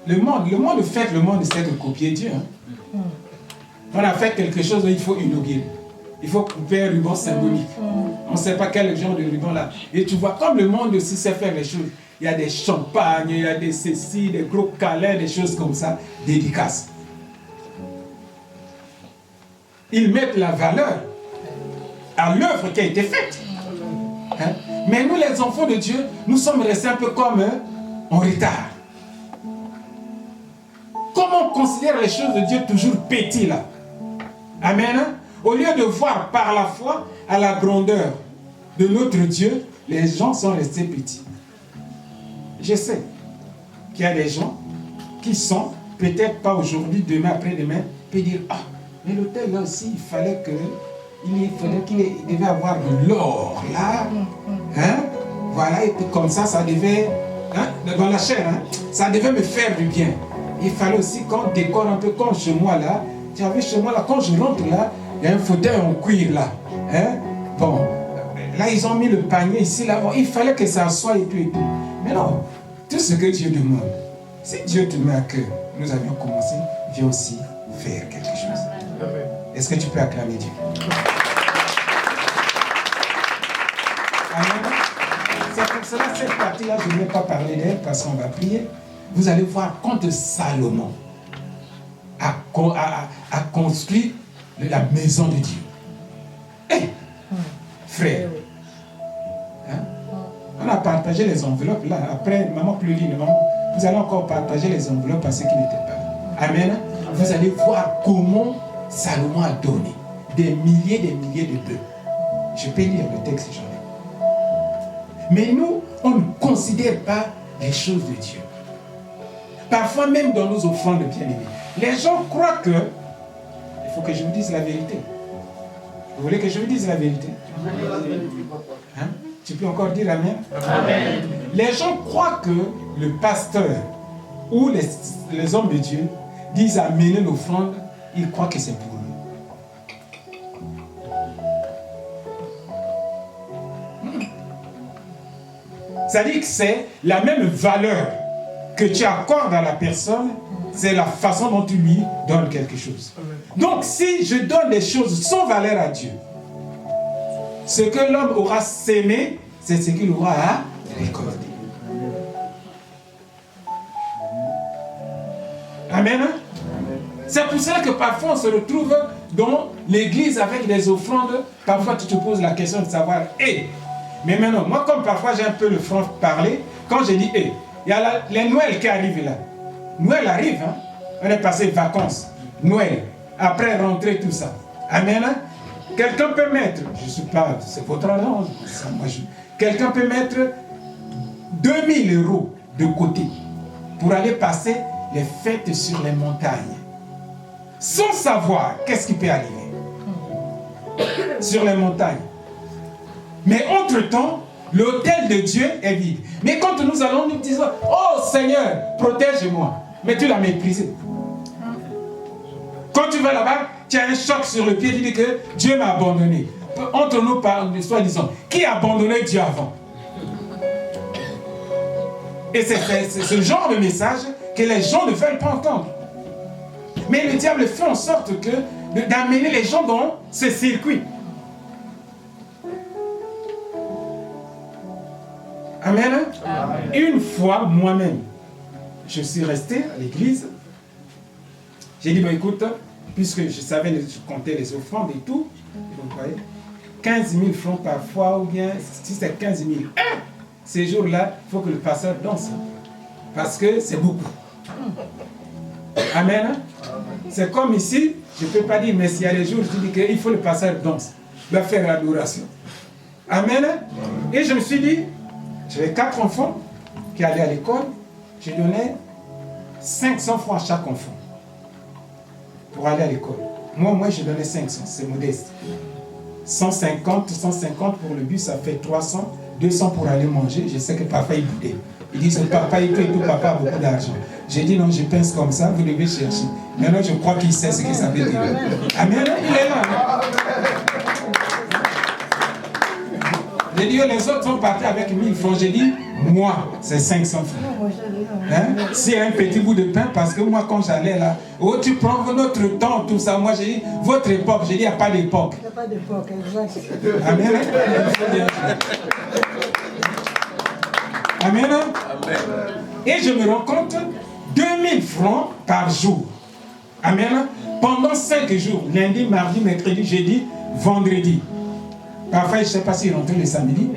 le monde essaie de copier Dieu. Hein. On a fait quelque chose, il faut inaugurer. Il faut couper un ruban symbolique. On ne sait pas quel genre de ruban là. Et tu vois, comme le monde aussi sait faire les choses, il y a des champagnes, il y a des ceci, des gros câlins, des choses comme ça, dédicaces. Ils mettent la valeur à l'œuvre qui a été faite. Hein? Mais nous, les enfants de Dieu, nous sommes restés un peu comme en retard. Comment on considère les choses de Dieu toujours petites là? Amen. Au lieu de voir par la foi à la grandeur de notre Dieu, les gens sont restés petits. Je sais qu'il y a des gens qui sont, peut-être pas aujourd'hui, demain, après-demain, puis dire, ah, mais l'hôtel là aussi, il fallait qu'il devait avoir de l'or là. Hein? Voilà, et puis comme ça devait, hein, dans la chair, hein, ça devait me faire du bien. Il fallait aussi qu'on décore un peu comme chez moi là. Tu as vu chez moi là, quand je rentre là, il y a un fauteuil en cuir là. Hein? Bon, là ils ont mis le panier ici là. Bon, il fallait que ça soit et tout et tout. Mais non, tout ce que Dieu demande, si Dieu te met à cœur, nous avions commencé, viens aussi faire quelque chose. Est-ce que tu peux acclamer Dieu? Amen. C'est pour cela cette partie-là, je ne vais pas parler d'elle parce qu'on va prier. Vous allez voir quand Salomon a construit la maison de Dieu. Hé, frère, hein? On a partagé les enveloppes là. Après, maman Pluline, maman, vous allez encore partager les enveloppes à ceux qui n'étaient pas là. Amen. Vous allez voir comment Salomon a donné des milliers de bœufs. Je peux lire le texte, j'en ai. Mais nous, on ne considère pas les choses de Dieu. Parfois, même dans nos offrandes bien-aimées, les gens croient que... Il faut que je vous dise la vérité. Vous voulez que je vous dise la vérité? Hein? Tu peux encore dire Amen? Amen. Les gens croient que le pasteur ou les hommes de Dieu disent amener l'offrande, ils croient que c'est pour eux. C'est-à-dire que c'est la même valeur que tu accordes à la personne, c'est la façon dont tu lui donnes quelque chose. Donc si je donne des choses sans valeur à Dieu, ce que l'homme aura sémé, c'est ce qu'il aura à récolter. Amen. C'est pour cela que parfois on se retrouve dans l'église avec des offrandes. Parfois tu te poses la question de savoir, mais maintenant, moi comme parfois j'ai un peu le franc-parler, quand je dis, il y a les Noël qui arrivent là. Noël arrive, hein? On est passé vacances, Noël, après rentrer tout ça. Amen. Quelqu'un peut mettre, je ne sais pas, c'est votre argent, quelqu'un peut mettre 2000 € de côté pour aller passer les fêtes sur les montagnes. Sans savoir qu'est-ce qui peut arriver sur les montagnes. Mais entre-temps, l'autel de Dieu est vide. Mais quand nous allons nous dire, oh Seigneur, protège-moi, mais tu l'as méprisé. Quand tu vas là-bas, tu as un choc sur le pied, tu dis que Dieu m'a abandonné. Entre nous, soi-disant, qui a abandonné Dieu avant? Et c'est ce genre de message que les gens ne veulent pas entendre. Mais le diable fait en sorte d'amener les gens dans ce circuit. Amen. Amen. Une fois, moi-même, je suis resté à l'église. J'ai dit, écoute, puisque je savais, je comptais les offrandes et tout, vous voyez, 15 000 francs parfois, ou bien si c'est 15 000, ces jours-là, il faut que le pasteur danse. Parce que c'est beaucoup. Amen. C'est comme ici, je ne peux pas dire, mais s'il y a des jours, je dis qu'il faut le pasteur danse. Il va faire l'adoration. Amen. Et je me suis dit, j'avais 4 enfants qui allaient à l'école, je donnais 500 francs à chaque enfant pour aller à l'école. Moi, je donnais 500, c'est modeste. 150 pour le bus, ça fait 300, 200 pour aller manger. Je sais que papa, il boudait. Il dit, papa, il paye tout, papa a beaucoup d'argent. J'ai dit, non, je pense comme ça, vous devez chercher. Maintenant, je crois qu'il sait ce que ça veut dire. Amen, il est là. J'ai dit, les autres sont partis avec 1000 francs. J'ai dit, moi, c'est 500 francs. Hein? S'il y a un petit bout de pain, parce que moi, quand j'allais là, tu prends notre temps, tout ça. Moi, j'ai dit, votre époque. J'ai dit, il n'y a pas d'époque. Il n'y a pas d'époque, exact. Amen. Amen. Et je me rends compte, 2000 francs par jour. Amen. Pendant 5 jours, lundi, mardi, mercredi, jeudi, vendredi. Parfois, je ne sais pas s'il rentrait le samedi.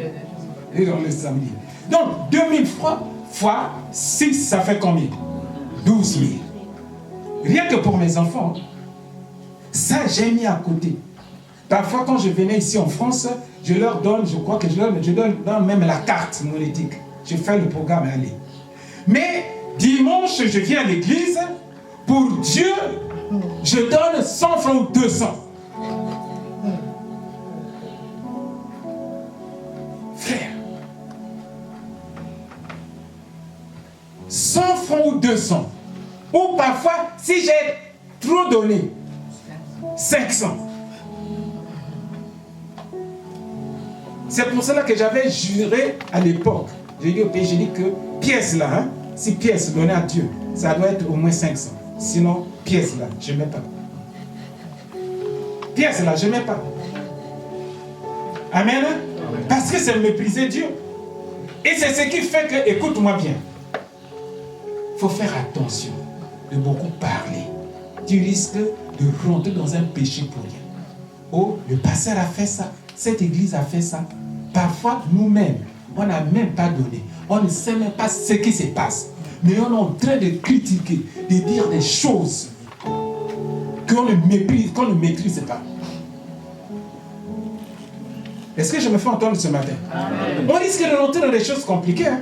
Il rentre le samedi. Donc, 2000 francs fois 6, ça fait combien? 12 000. Rien que pour mes enfants. Ça, j'ai mis à côté. Parfois, quand je venais ici en France, je leur donne, je crois que je donne même la carte monétique. Je fais le programme et aller. Mais dimanche, je viens à l'église. Pour Dieu, je donne 100 francs ou 200. Frère, 100 francs ou 200. Ou parfois, si j'ai trop donné, 500. C'est pour cela que j'avais juré à l'époque. J'ai dit au pays, j'ai dit que pièce là, hein, si pièce donnée à Dieu, ça doit être au moins 500. Sinon, pièce là, je ne mets pas. Pièce là, je ne mets pas. Amen. Parce que c'est mépriser Dieu. Et c'est ce qui fait que, écoute-moi bien, il faut faire attention de beaucoup parler. Tu risques de rentrer dans un péché pour rien. Oh, le pasteur a fait ça, cette église a fait ça. Parfois, nous-mêmes, on n'a même pas donné. On ne sait même pas ce qui se passe. Mais on est en train de critiquer, de dire des choses qu'on ne maîtrise pas. Est-ce que je me fais entendre ce matin? Amen. On risque de rentrer dans des choses compliquées. Hein?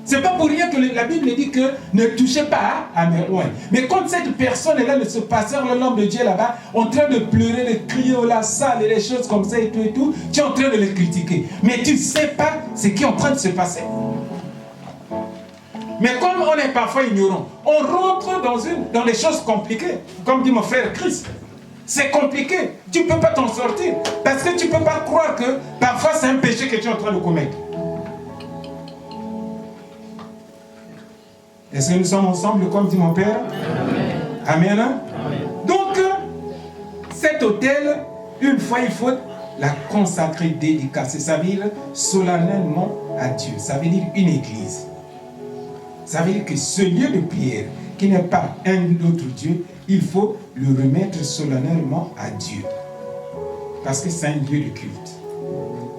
C'est pas pour rien que la Bible dit que ne touchez pas à mes oins. Mais quand cette personne-là, ce pasteur, l'homme de Dieu là-bas, en train de pleurer, de crier au la salle et des choses comme ça et tout, tu es en train de les critiquer. Mais tu ne sais pas ce qui est en train de se passer. Mais comme on est parfois ignorant, on rentre dans des choses compliquées. Comme dit mon frère Christ. C'est compliqué. Tu ne peux pas t'en sortir. Parce que tu ne peux pas croire que parfois c'est un péché que tu es en train de commettre. Est-ce que nous sommes ensemble comme dit mon Père? Amen. Amen. Amen. Donc, cet autel, une fois, il faut la consacrer, dédicacer. Ça veut dire solennellement à Dieu. Ça veut dire une église. Ça veut dire que ce lieu de prière, qui n'est pas un autre Dieu, il faut le remettre solennellement à Dieu. Parce que c'est un lieu de culte.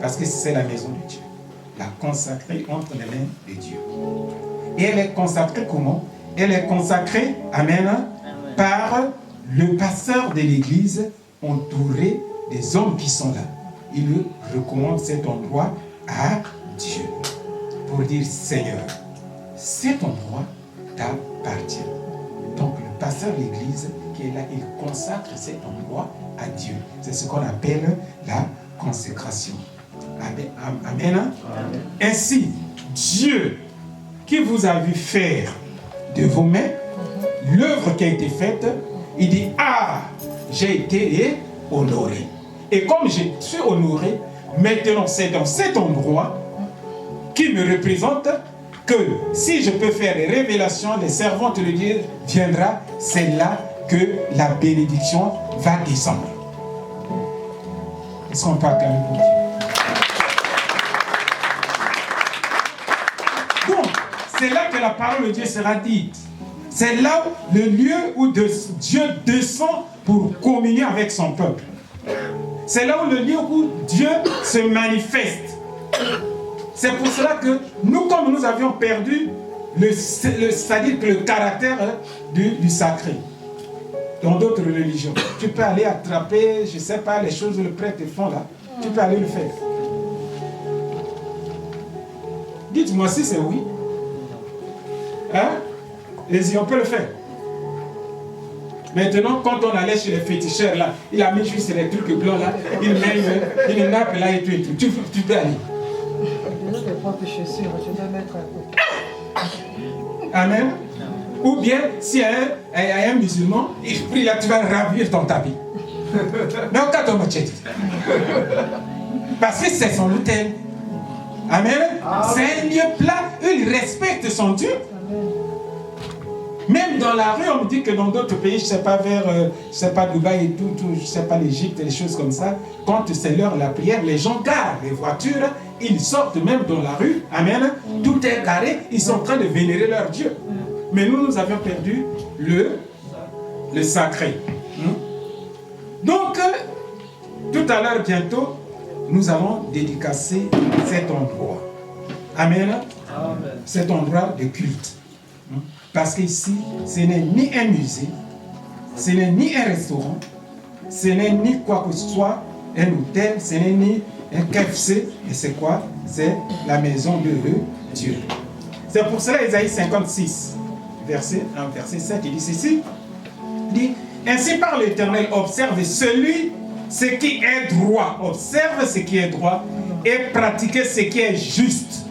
Parce que c'est la maison de Dieu. La consacrer entre les mains de Dieu. Et elle est consacrée comment? Elle est consacrée, amen, par le pasteur de l'église entouré des hommes qui sont là. Il recommande cet endroit à Dieu. Pour dire, Seigneur, cet endroit t'appartient. Donc le pasteur de l'église qui est là, il consacre cet endroit à Dieu. C'est ce qu'on appelle la consécration. Amen. Amen. Ainsi, Dieu qui vous a vu faire de vos mains l'œuvre qui a été faite, il dit, ah, j'ai été honoré. Et comme je suis honoré, maintenant c'est dans cet endroit qui me représente que si je peux faire des révélations, les servantes de Dieu viendra, c'est là que la bénédiction va descendre. Est-ce qu'on peut acclamer pour Dieu? Donc, c'est là que la parole de Dieu sera dite. C'est là le lieu où Dieu descend pour communier avec son peuple. C'est là où le lieu où Dieu se manifeste. C'est pour cela que nous, comme nous avions perdu, c'est-à-dire que le caractère du sacré, dans d'autres religions, tu peux aller attraper, je ne sais pas, les choses que le prêtre font là, tu peux aller le faire. Dites-moi si c'est oui. Hein? Et on peut le faire. Maintenant, quand on allait chez les féticheurs là, il a mis juste les trucs blancs là, il met une nappe là et tout. Tu peux aller. Je ne vais pas te chaussures, je vais mettre un peu. Amen. Ou bien, s'il y a un musulman, il prie là, tu vas ravir ton tapis. Mais au cas où parce que c'est son autel. Amen. C'est un lieu plat, il respecte son Dieu. Même dans la rue, on me dit que dans d'autres pays, je ne sais pas vers, je sais pas Dubaï et tout, je ne sais pas l'Égypte et les choses comme ça, quand c'est l'heure de la prière, les gens garent les voitures, ils sortent même dans la rue, amen, tout est carré, ils sont en train de vénérer leur Dieu. Mais nous avions perdu le sacré. Donc, tout à l'heure, bientôt, nous allons dédicacer cet endroit. Amen. Cet endroit de culte. Parce qu'ici, ce n'est ni un musée, ce n'est ni un restaurant, ce n'est ni quoi que ce soit, un hôtel, ce n'est ni un KFC, et c'est quoi? C'est la maison de Dieu. C'est pour cela, Isaïe 56, verset 1, verset 7, il dit ceci, il dit, ainsi par l'Éternel, observe ce qui est droit, observe ce qui est droit, et pratiquez ce qui est juste.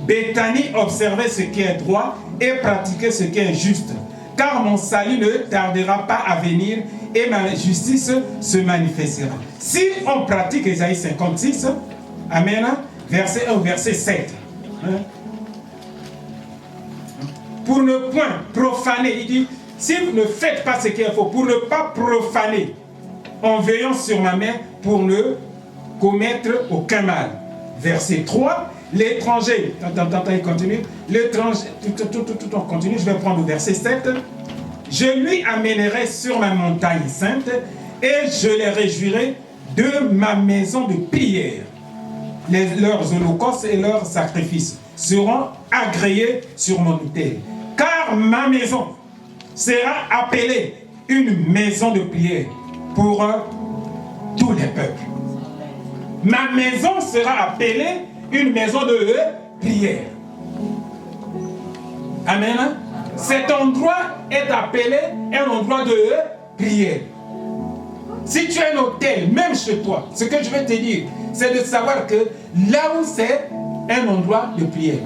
Béthanie, observez ce qui est droit, et pratiquer ce qui est juste. Car mon salut ne tardera pas à venir et ma justice se manifestera. Si on pratique Isaïe 56, amen, verset 1, verset 7. Pour ne point profaner, il dit, si vous ne faites pas ce qu'il faut, pour ne pas profaner, en veillant sur ma main, pour ne commettre aucun mal. Verset 3. L'étranger, il continue, l'étranger, tout on continue, je vais prendre le verset 7. Je lui amènerai sur ma montagne sainte et je les réjouirai de ma maison de prière. Leurs holocaustes et leurs sacrifices seront agréés sur mon autel. Car ma maison sera appelée une maison de prière pour tous les peuples. ma maison sera appelée une maison de prière. Amen. Cet endroit est appelé un endroit de prière. Si tu as un hôtel, même chez toi, ce que je vais te dire, c'est de savoir que là où c'est un endroit de prière.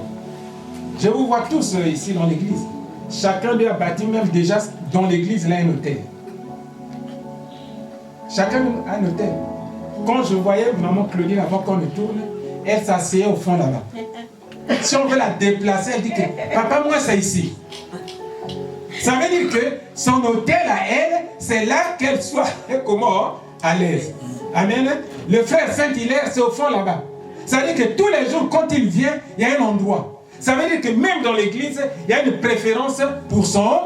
Je vous vois tous ici dans l'église. Chacun d'eux a bâti même déjà dans l'église, là, un hôtel. Chacun a un hôtel. Quand je voyais maman Claudine avant qu'on le tourne, elle s'asseyait au fond là-bas. Si on veut la déplacer, elle dit que papa, moi c'est ici. Ça veut dire que son hôtel à elle, c'est là qu'elle soit comment à l'aise. Amen. Le frère Saint-Hilaire, c'est au fond là-bas. Ça veut dire que tous les jours, quand il vient, il y a un endroit. Ça veut dire que même dans l'église, il y a une préférence pour son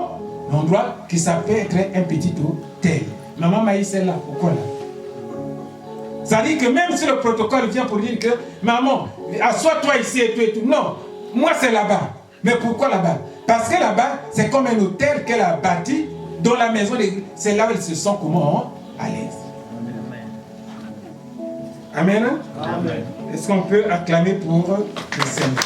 endroit qui s'appelle être un petit hôtel. Maman Maïs est là. Pourquoi là? Ça veut dire que même si le protocole vient pour dire que maman, assois-toi ici et tout et tout. Non, moi c'est là-bas. Mais pourquoi là-bas? Parce que là-bas, c'est comme un hôtel qu'elle a bâti dans la maison d'église. C'est là où elle se sent comment? À l'aise. Amen. Amen. Est-ce qu'on peut acclamer pour le Seigneur?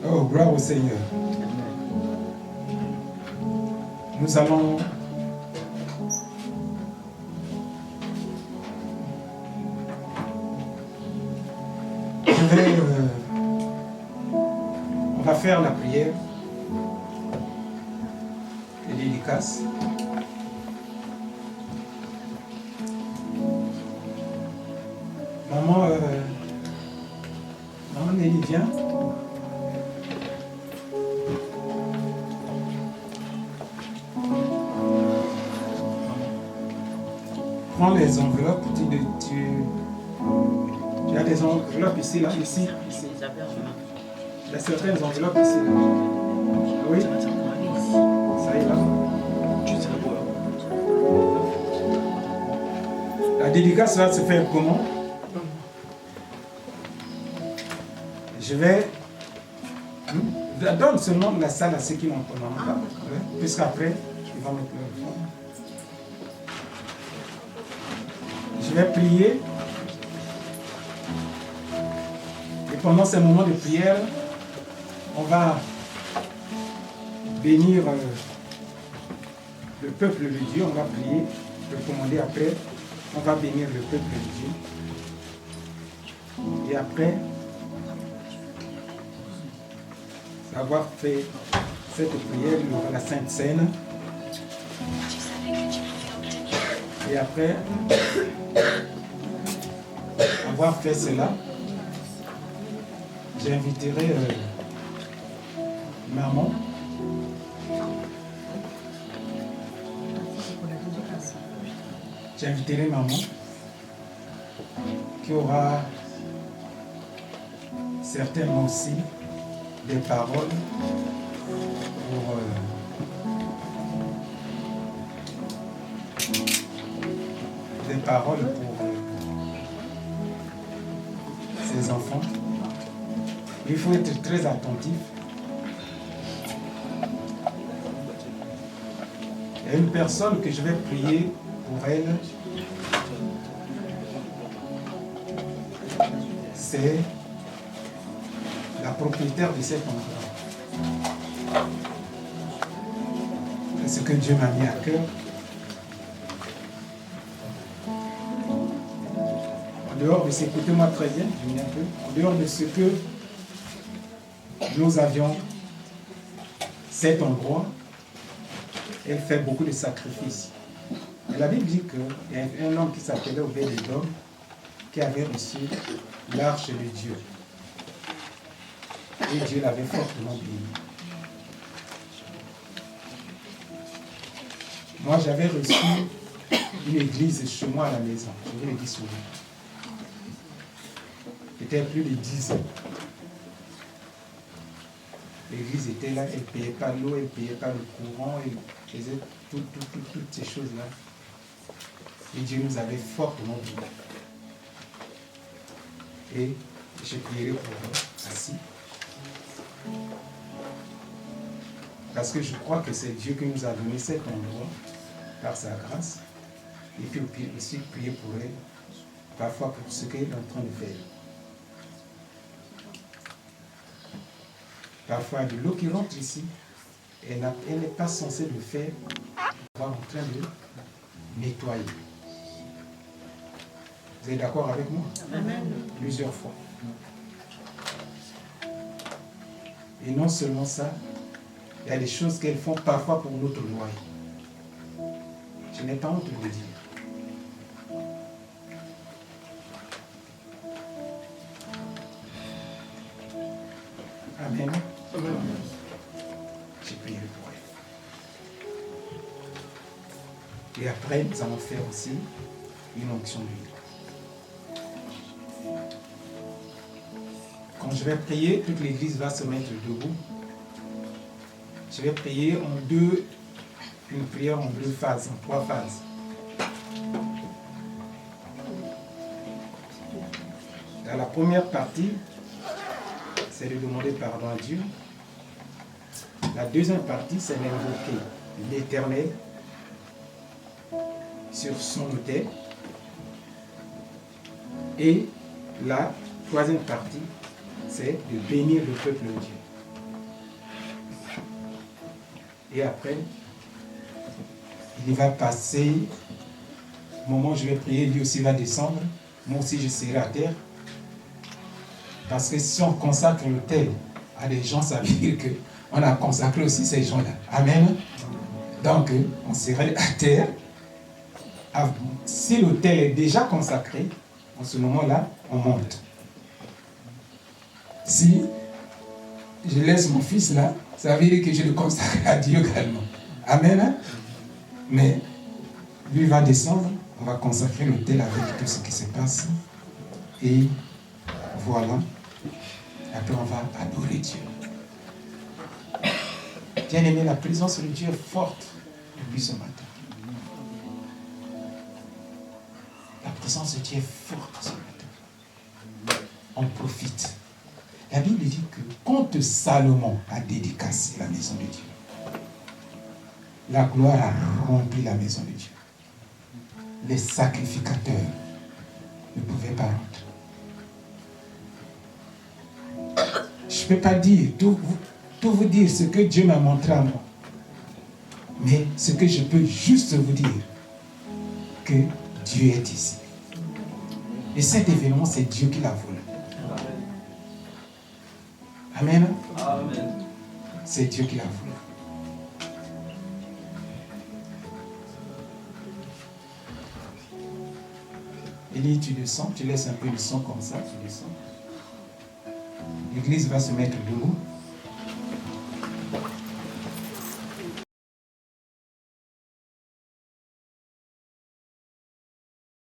Oh, gloire au Seigneur. Nous allons on va faire la prière et dédicace. Maman Nelly, viens. Prends les enveloppes, tu as des enveloppes ici, là, ici. Il y a certaines enveloppes ici, là. Oui. Ça y est, là. La dédicace va se faire comment? Je vais... Donne seulement la salle à ceux qui n'ont pas. Puisqu'après, ils vont mettre leur fond. Je vais prier. Et pendant ces moments de prière, on va bénir le peuple de Dieu. On va prier, recommander après. On va bénir le peuple de Dieu. Et après avoir fait cette prière, il y aura la Sainte Seine. Et après avoir fait cela, j'inviterai maman qui aura certainement aussi des paroles pour ses enfants. Il faut être très attentif. Il y a une personne que je vais prier pour elle. C'est la propriétaire de cet endroit. C'est ce que Dieu m'a mis à cœur. En dehors de ce, écoutez-moi très bien, je viens un peu. En dehors de ce que nous avions cet endroit, elle fait beaucoup de sacrifices. Et la Bible dit qu'il y a un homme qui s'appelait Obed-Edom qui avait reçu l'arche de Dieu. Et Dieu l'avait fortement béni. Moi, j'avais reçu une église chez moi à la maison. Je vous l'ai dit souvent. C'était plus de 10 ans. L'église était là, elle ne payait pas l'eau, elle ne payait pas le courant, elle faisait toutes ces choses-là. Et Dieu nous avait fortement bénis. Et je prierai pour eux, assis. Parce que je crois que c'est Dieu qui nous a donné cet endroit par sa grâce. Et puis aussi prier pour elle, parfois pour ce qu'elle est en train de faire. Parfois, de l'eau qui rentre ici, elle n'est pas censée le faire. Elle va en train de nettoyer. Vous êtes d'accord avec moi? Amen. Plusieurs fois. Et non seulement ça, il y a des choses qu'elles font parfois pour notre loyer. Je n'ai pas honte de le dire. Amen. Amen. J'ai prié pour elle. Et après, nous allons faire aussi une onction d'huile. Quand je vais prier, toute l'église va se mettre debout. Je vais prier une prière en 2 phases, en 3 phases. Dans la première partie, c'est de demander pardon à Dieu. La deuxième partie, c'est d'invoquer l'Éternel sur son autel. Et la troisième partie, c'est de bénir le peuple de Dieu. Et après, il va passer, au moment où je vais prier, lui aussi va descendre. Moi aussi, je serai à terre. Parce que si on consacre l'autel à des gens, ça veut dire qu'on a consacré aussi ces gens-là. Amen. Donc, on serait à terre. Si l'autel est déjà consacré, en ce moment-là, on monte. Si je laisse mon fils là, ça veut dire que je le consacre à Dieu également. Amen. Mais lui va descendre, on va consacrer l'autel avec tout ce qui se passe. Et voilà. Après, on va adorer Dieu. Bien aimé, la présence de Dieu est forte depuis ce matin. La présence de Dieu est forte ce matin. On profite. La Bible dit que quand Salomon a dédicacé la maison de Dieu, la gloire a rempli la maison de Dieu. Les sacrificateurs ne pouvaient pas rentrer. Je ne peux pas dire, tout vous dire ce que Dieu m'a montré à moi. Mais ce que je peux juste vous dire, que Dieu est ici. Et cet événement, c'est Dieu qui l'a voulu. Amen. Amen. C'est Dieu qui l'a voulu. Élie, tu descends, tu laisses un peu le son comme ça, tu descends. L'église va se mettre debout.